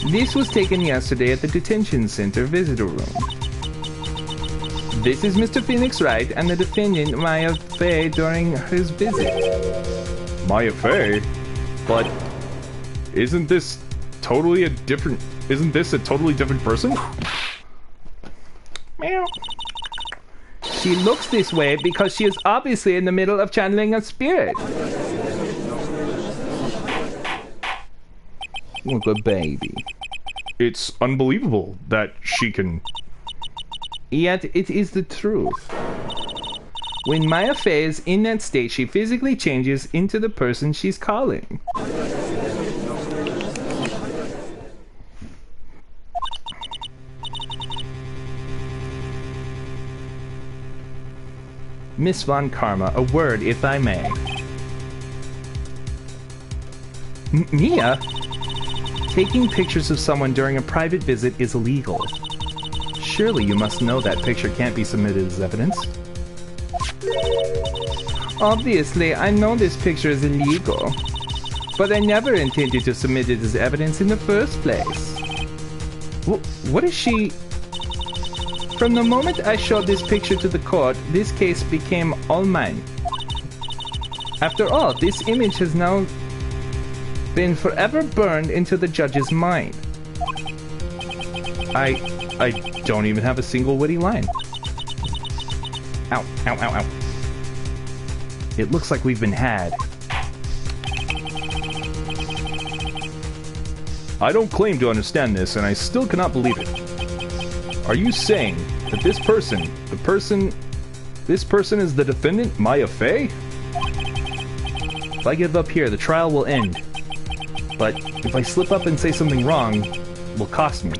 Speaker 3: This was taken yesterday at the detention center visitor room. This is Mr. Phoenix Wright and the defendant Maya Fey during his visit. Maya Fey? But isn't this a totally different person? Meow. She looks this way because she is obviously in the middle of channeling a spirit. Look, a baby. It's unbelievable that she can... Yet it is the truth. When Maya Fey is in that state, she physically changes into the person she's calling. Miss Von Karma, a word if I may. Mia? Taking pictures of someone during a private visit is illegal. Surely you must know that picture can't be submitted as evidence. Obviously, I know this picture is illegal, but I never intended to submit it as evidence in the first place. What is she... From the moment I showed this picture to the court, this case became all mine. After all, this image has now been forever burned into the judge's mind. I don't even have a single witty line. Ow, ow, ow, ow. It looks like we've been had. I don't claim to understand this, and I still cannot believe it. Are you saying that this person is the defendant, Maya Fey? If I give up here, the trial will end. But if I slip up and say something wrong, it will cost me.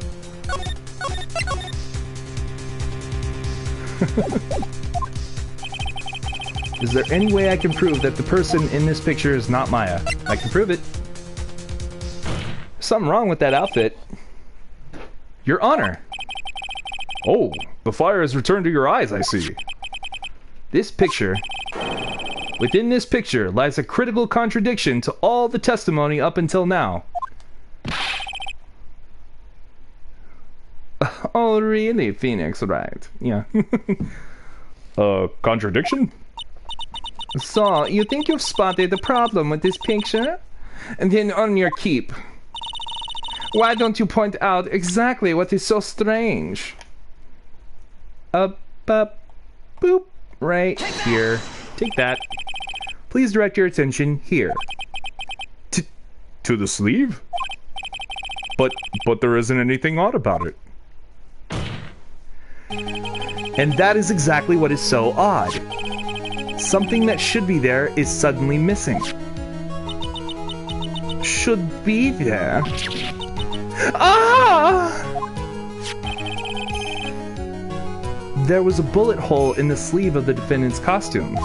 Speaker 3: Is there any way I can prove that the person in this picture is not Maya? I can prove it. There's something wrong with that outfit. Your Honor! Oh, the fire has returned to your eyes, I see. This picture... Within this picture lies a critical contradiction to all the testimony up until now. Oh, really, Phoenix Wright? Yeah. Contradiction? So, you think you've spotted the problem with this picture? And then on your keep. Why don't you point out exactly what is so strange? Boop, right here. Take that. Please direct your attention here. To the sleeve? But there isn't anything odd about it. And that is exactly what is so odd. Something that should be there is suddenly missing. Should be there. Ah! There was a bullet hole in the sleeve of the defendant's costume.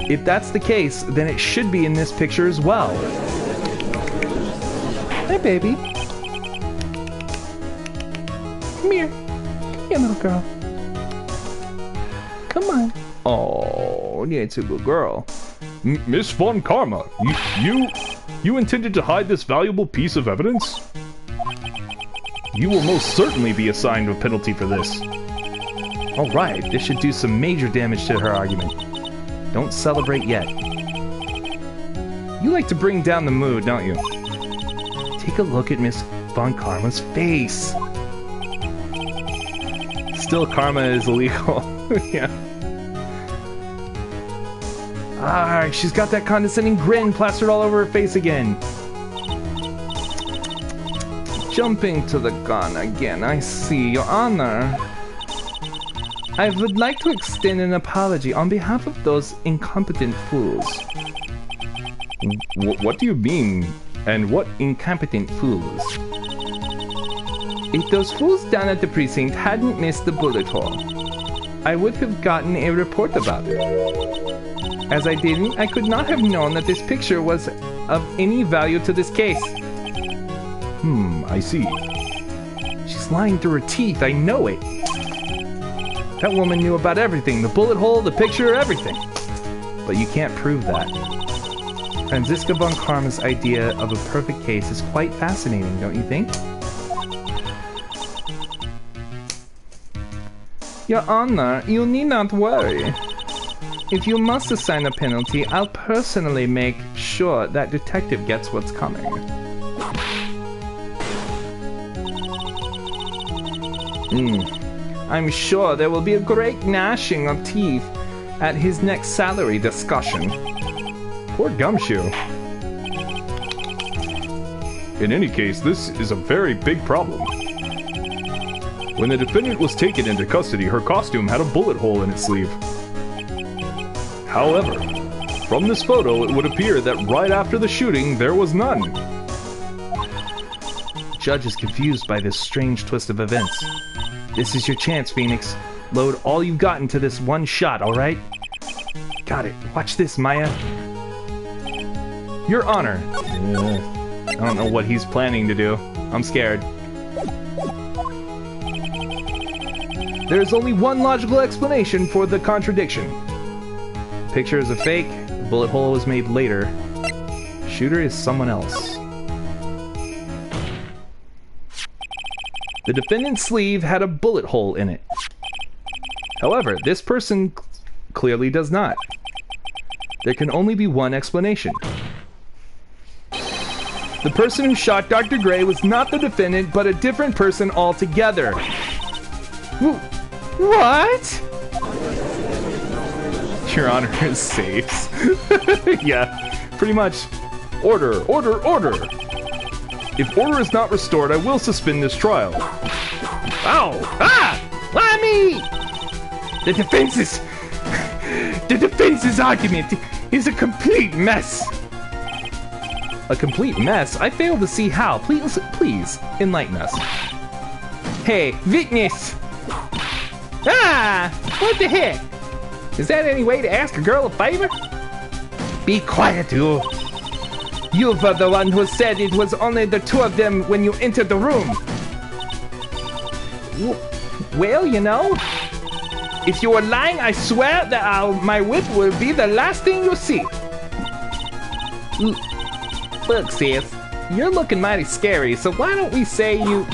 Speaker 3: If that's the case, then it should be in this picture as well. Hey, baby. Come here. Come here, little girl. Come on. Oh, it's a good girl. Miss Von Karma, you intended to hide this valuable piece of evidence? You will most certainly be assigned a penalty for this. Alright, this should do some major damage to her argument. Don't celebrate yet. You like to bring down the mood, don't you? Take a look at Miss Von Karma's face. Still, karma is illegal. Yeah. Ah, she's got that condescending grin plastered all over her face again. Jumping to the gun again, I see, Your Honor. I would like to extend an apology on behalf of those incompetent fools. What do you mean? And what incompetent fools? If those fools down at the precinct hadn't missed the bullet hole, I would have gotten a report about it. As I didn't, I could not have known that this picture was
Speaker 1: of any value to this case.
Speaker 3: I see.
Speaker 1: She's lying through her teeth, I know it. That woman knew about everything, the bullet hole, the picture, everything. But you can't prove that. Franziska von Karma's idea of a perfect case is quite fascinating, don't you think? Your Honor, you need not worry. If you must assign a penalty, I'll personally make sure that detective gets what's coming. I'm sure there will be a great gnashing of teeth at his next salary discussion.
Speaker 3: Poor Gumshoe. In any case, this is a very big problem. When the defendant was taken into custody, her costume had a bullet hole in its sleeve. However, from this photo, it would appear that right after the shooting, there was none.
Speaker 1: The judge is confused by this strange twist of events. This is your chance, Phoenix. Load all you've got into this one shot, alright? Got it. Watch this, Maya. Your Honor. I don't know what he's planning to do. I'm scared. There's only one logical explanation for the contradiction. The picture is a fake. The bullet hole was made later. The shooter is someone else. The defendant's sleeve had a bullet hole in it. However, this person clearly does not. There can only be one explanation. The person who shot Dr. Gray was not the defendant, but a different person altogether. What? Your Honor is safe. Yeah, pretty much.
Speaker 3: Order, order, order! If order is not restored, I will suspend this trial.
Speaker 1: Ow! Ah! Let me! The defense's argument is a complete mess. A complete mess? I fail to see how. Please enlighten us. Hey, witness! Ah! What the heck? Is that any way to ask a girl a favor? Be quiet, you. You were the one who said it was only the two of them when you entered the room. Well, you know, if you were lying, I swear that my whip will be the last thing you see. Look, sis, you're looking mighty scary, so why don't we say you...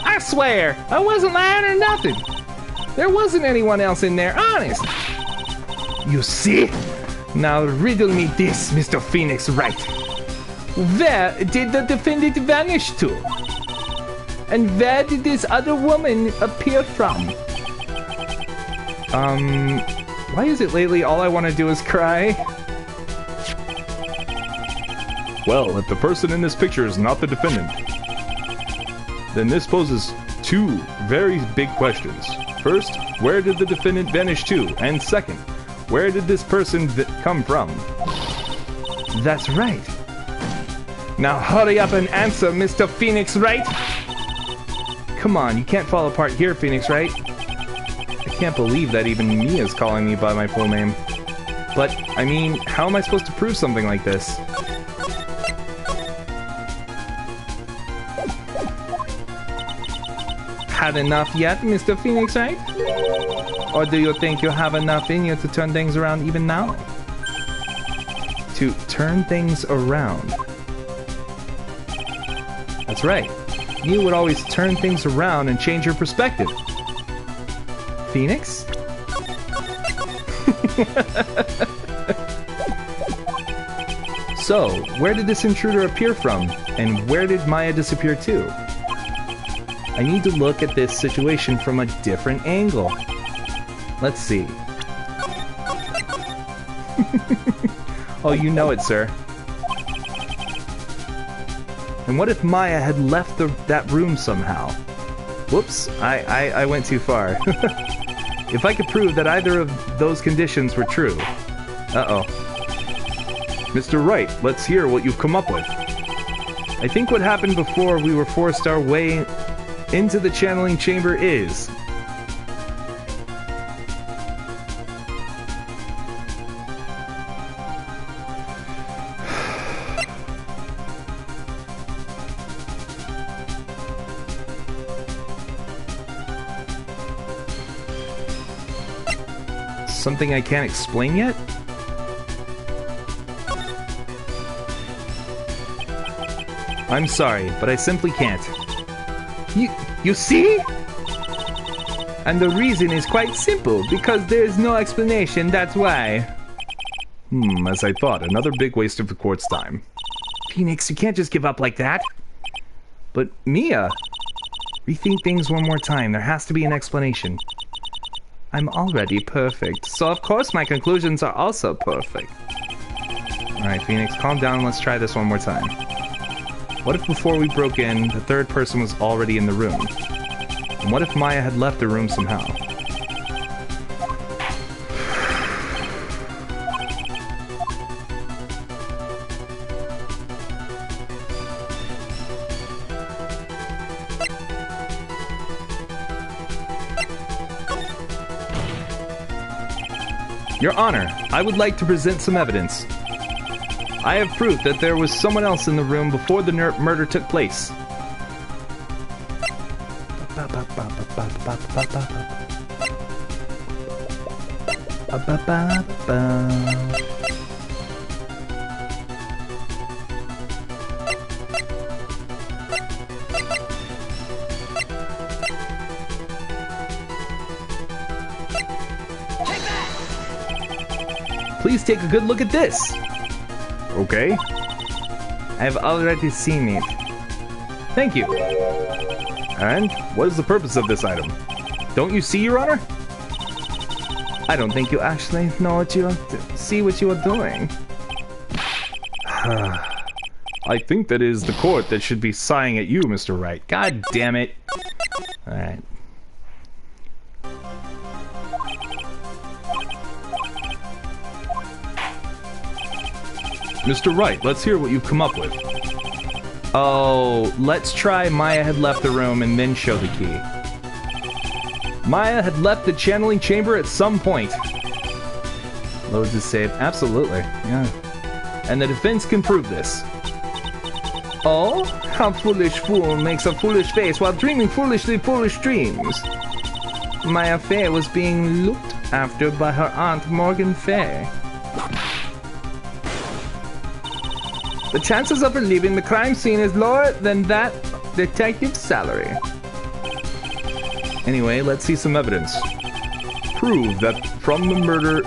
Speaker 1: I swear, I wasn't lying or nothing. There wasn't anyone else in there, honest. You see? Now riddle me this, Mr. Phoenix Wright. Where did the defendant vanish to? And where did this other woman appear from? Why is it lately all I want to do is cry?
Speaker 3: Well, if the person in this picture is not the defendant, then this poses two very big questions. First, where did the defendant vanish to? And second, where did this person come from?
Speaker 1: That's right. Now hurry up and answer, Mr. Phoenix Wright. Come on, you can't fall apart here, Phoenix Wright. I can't believe that even Mia's calling me by my full name. But, I mean, how am I supposed to prove something like this? Had enough yet, Mr. Phoenix Wright? Or do you think you have enough in you to turn things around even now? To turn things around. That's right. You would always turn things around and change your perspective. Phoenix? So, where did this intruder appear from? And where did Maya disappear to? I need to look at this situation from a different angle. Let's see. Oh, you know it, sir. And what if Maya had left that room somehow? Whoops, I went too far. If I could prove that either of those conditions were true. Uh-oh.
Speaker 3: Mr. Wright, let's hear what you've come up with.
Speaker 1: I think what happened before we were forced our way into the channeling chamber is... Something I can't explain yet? I'm sorry, but I simply can't. You see? And the reason is quite simple, because there's no explanation, that's why.
Speaker 3: As I thought, another big waste of the court's time.
Speaker 1: Phoenix, you can't just give up like that. But Mia, rethink things one more time. There has to be an explanation. I'm already perfect, so of course my conclusions are also perfect. Alright, Phoenix, calm down. Let's try this one more time. What if before we broke in, the third person was already in the room? And what if Maya had left the room somehow? Your Honor, I would like to present some evidence. I have proof that there was someone else in the room before the murder took place. Please take a good look at this.
Speaker 3: Okay.
Speaker 1: I've already seen it. Thank you.
Speaker 3: And what is the purpose of this item?
Speaker 1: Don't you see, Your Honor?
Speaker 4: I don't think you actually know what you see what you are doing.
Speaker 3: I think that is the court that should be sighing at you, Mr. Wright.
Speaker 1: God damn it. Alright.
Speaker 3: Mr. Wright, let's hear what you've come up with.
Speaker 1: Oh, let's try Maya had left the room and then show the key. Maya had left the channeling chamber at some point. Load the save. Absolutely. Yeah. And the defense can prove this.
Speaker 4: Oh, how foolish fool makes a foolish face while dreaming foolishly foolish dreams. Maya Fey was being looked after by her aunt Morgan Fey. The chances of her leaving the crime scene is lower than that detective's salary.
Speaker 1: Anyway, let's see some evidence.
Speaker 3: Prove that from the murder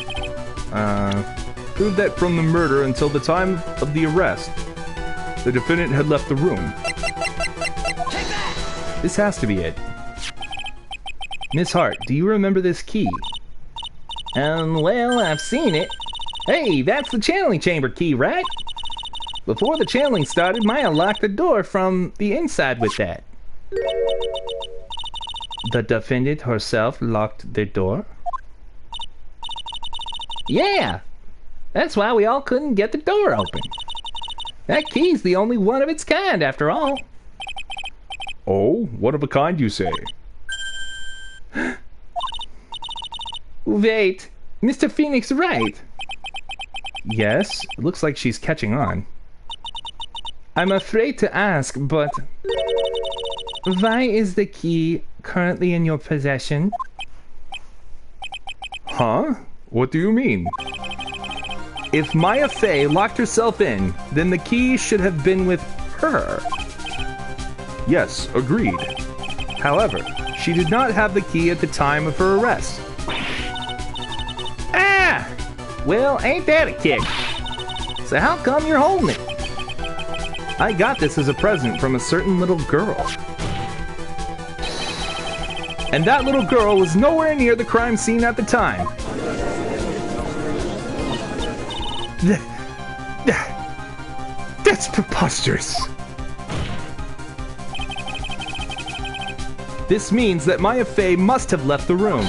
Speaker 3: until the time of the arrest, the defendant had left the room.
Speaker 1: This has to be it. Miss Hart, do you remember this key?
Speaker 4: Well, I've seen it.
Speaker 1: Hey, that's the channeling chamber key, right? Before the channeling started, Maya locked the door from the inside with that.
Speaker 4: The defendant herself locked the door?
Speaker 1: Yeah! That's why we all couldn't get the door open. That key's the only one of its kind, after all.
Speaker 3: Oh, what of a kind, you say?
Speaker 4: Wait, Mr. Phoenix Wright.
Speaker 1: Yes, it looks like she's catching on.
Speaker 4: I'm afraid to ask, but why is the key currently in your possession?
Speaker 3: Huh? What do you mean?
Speaker 1: If Maya Fey locked herself in, then the key should have been with her.
Speaker 3: Yes, agreed.
Speaker 1: However, she did not have the key at the time of her arrest.
Speaker 4: Ah! Well, ain't that a kick? So how come you're holding it?
Speaker 1: I got this as a present from a certain little girl. And that little girl was nowhere near the crime scene at the time.
Speaker 4: That's preposterous.
Speaker 1: This means that Maya Fey must have left the room.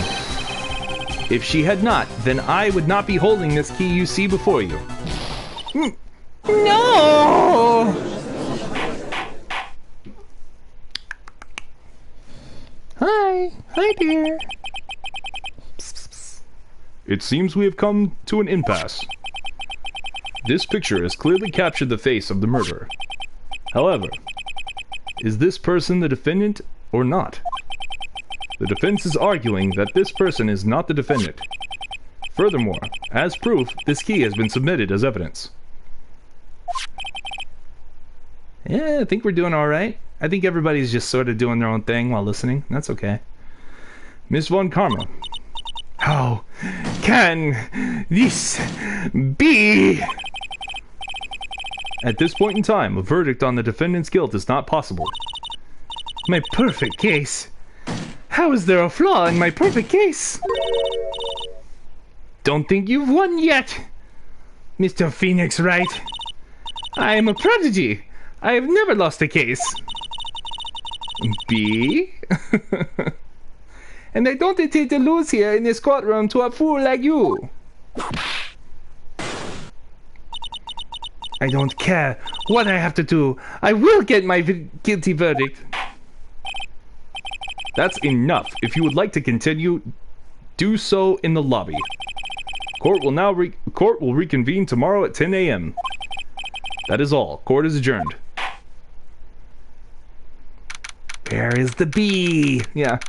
Speaker 1: If she had not, then I would not be holding this key you see before you.
Speaker 4: No! Hi dear.
Speaker 3: It seems we have come to an impasse. This picture has clearly captured the face of the murderer. However, is this person the defendant or not? The defense is arguing that this person is not the defendant. Furthermore, as proof, this key has been submitted as evidence.
Speaker 1: Yeah, I think we're doing all right. I think everybody's just sort of doing their own thing while listening. That's okay.
Speaker 3: Miss Von Karma,
Speaker 1: How can this be?
Speaker 3: at this point in time, a verdict on the defendant's guilt is not possible.
Speaker 1: My perfect case. How is there a flaw in my perfect case? Don't think you've won yet, Mr. Phoenix Wright. I am a prodigy. I have never lost a case. B? And I don't intend to lose here in this courtroom to a fool like you. I don't care what I have to do. I will get my guilty verdict.
Speaker 3: That's enough. If you would like to continue, do so in the lobby. Court will reconvene tomorrow at 10 a.m. That is all. Court is adjourned.
Speaker 1: Where is the bee?
Speaker 3: Yeah.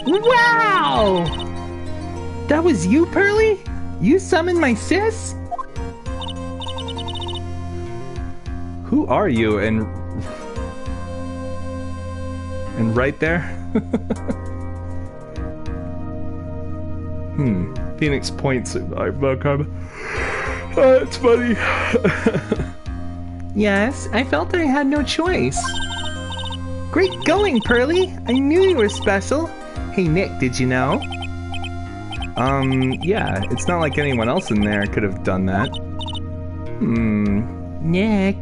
Speaker 1: Wow! That was you, Pearly? You summoned my sis?
Speaker 3: Who are you? And right there? Phoenix points at Karma. It's funny.
Speaker 1: Yes, I felt I had no choice. Great going, Pearly. I knew you were special. Hey, Nick, did you know?
Speaker 3: Yeah, it's not like anyone else in there could have done that.
Speaker 1: Nick,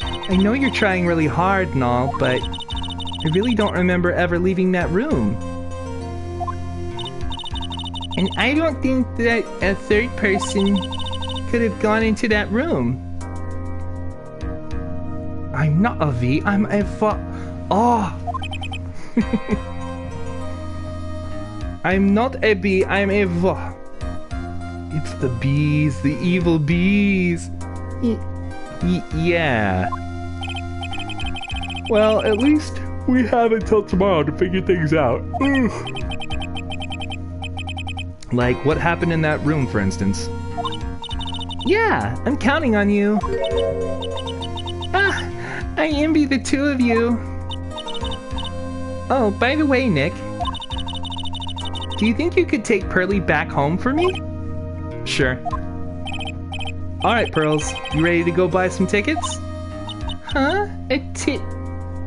Speaker 1: I know you're trying really hard and all, but I really don't remember ever leaving that room. And I don't think that a third person could have gone into that room. I'm not a V, I'm a Oh! I'm not a bee, I'm a V. It's the bees, the evil bees.
Speaker 3: Yeah. Well, at least we have until tomorrow to figure things out.
Speaker 1: Like what happened in that room, for instance. Yeah, I'm counting on you. I envy the two of you. Oh, by the way, Nick, do you think you could take Pearly back home for me?
Speaker 3: Sure.
Speaker 1: Alright, Pearls, you ready to go buy some tickets? Huh? A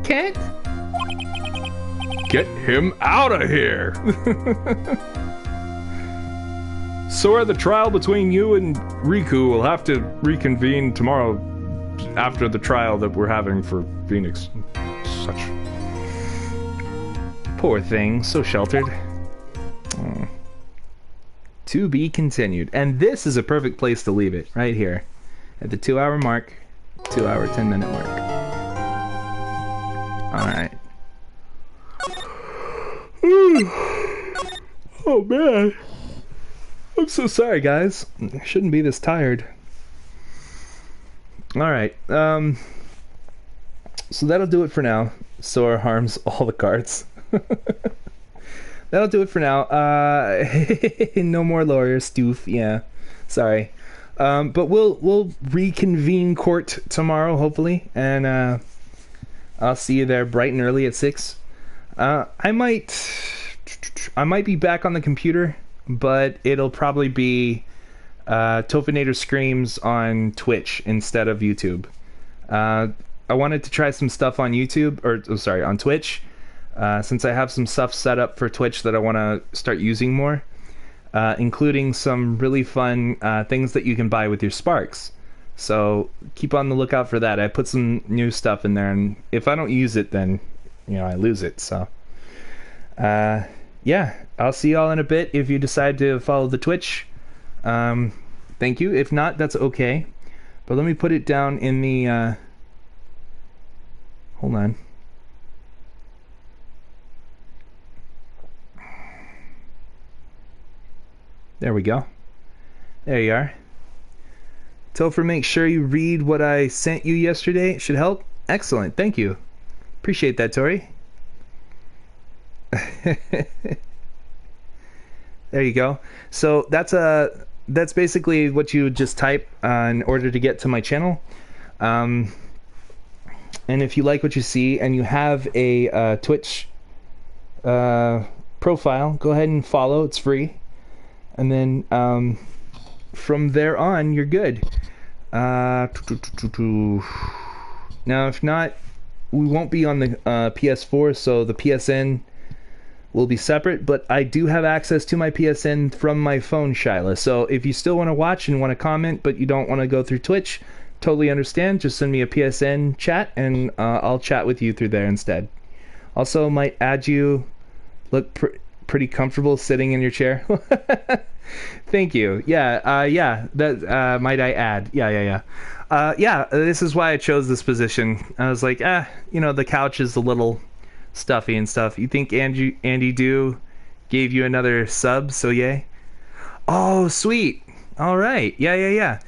Speaker 1: cat?
Speaker 3: Get him out of here! So the trial between you and Riku will have to reconvene tomorrow after the trial that we're having for Phoenix. Such...
Speaker 1: Poor thing, so sheltered. To be continued. And this is a perfect place to leave it, right here. At the 2-hour mark, 2-hour, 10-minute mark. Alright.
Speaker 3: Oh man. I'm so sorry, guys. I shouldn't be this tired.
Speaker 1: Alright, so that'll do it for now. Sora harms all the cards. That'll do it for now. No more lawyer stoof, yeah. Sorry. But we'll reconvene court tomorrow, hopefully, and I'll see you there bright and early at 6. I might be back on the computer, but it'll probably be Tophinator Screams on Twitch instead of YouTube. I wanted to try some stuff on YouTube, on Twitch, since I have some stuff set up for Twitch that I want to start using more, including some really fun things that you can buy with your Sparks. So keep on the lookout for that. I put some new stuff in there, and if I don't use it, then I lose it. So yeah, I'll see y'all in a bit if you decide to follow the Twitch. Thank you. If not, that's okay. But let me put it down in the hold on. There we go. There you are. Topher, make sure you read what I sent you yesterday. It should help. Excellent. Thank you. Appreciate that, Tori. There you go. So that's basically what you would just type in order to get to my channel. And if you like what you see and you have a Twitch profile, go ahead and follow. It's free. And then from there on, you're good. Now, if not, we won't be on the PS4, so the PSN will be separate, but I do have access to my PSN from my phone, Shyla. So if you still want to watch and want to comment, but you don't want to go through Twitch, totally understand. Just send me a PSN chat, and I'll chat with you through there instead. Also, might add you. Look pretty comfortable sitting in your chair. Thank you. Yeah. That might I add? Yeah. This is why I chose this position. I was like, the couch is a little stuffy and stuff. You think Andy Do gave you another sub? So yay. Oh, sweet. All right. Yeah.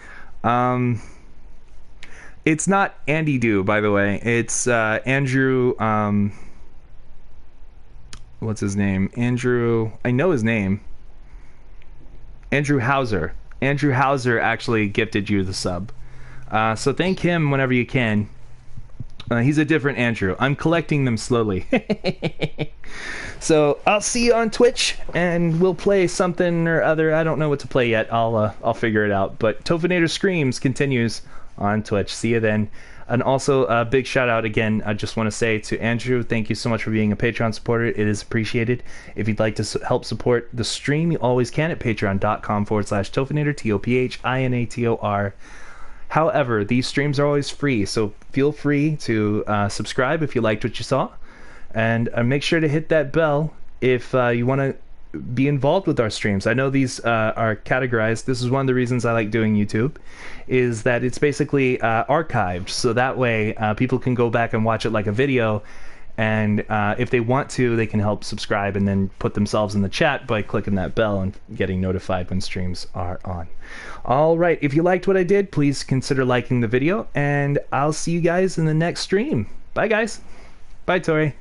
Speaker 1: It's not Andy Do, by the way. It's Andrew. What's his name? Andrew. I know his name. Andrew Hauser. Andrew Hauser actually gifted you the sub. So thank him whenever you can. He's a different Andrew. I'm collecting them slowly. So I'll see you on Twitch, and we'll play something or other. I don't know what to play yet. I'll figure it out. But Tophinator Screams continues on Twitch. See you then. And also a big shout out again. I just want to say to Andrew, thank you so much for being a Patreon supporter. It is appreciated. If you'd like to help support the stream, you always can at patreon.com/Tophinator, Tophinator. However, these streams are always free, so feel free to subscribe if you liked what you saw. And make sure to hit that bell if you want to be involved with our streams. I know these are categorized. This is one of the reasons I like doing YouTube, is that it's basically archived, so that way people can go back and watch it like a video, and if they want to, they can help subscribe and then put themselves in the chat by clicking that bell and getting notified when streams are on. All right, if you liked what I did, please consider liking the video, and I'll see you guys in the next stream. Bye, guys. Bye, Tori.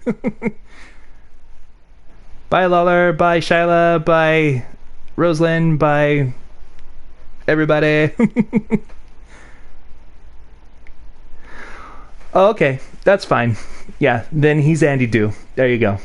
Speaker 1: Bye, Lawler. Bye, Shyla. Bye, Rosalind. Bye, everybody. Oh, okay. That's fine. Yeah, then he's Andy Do. There you go.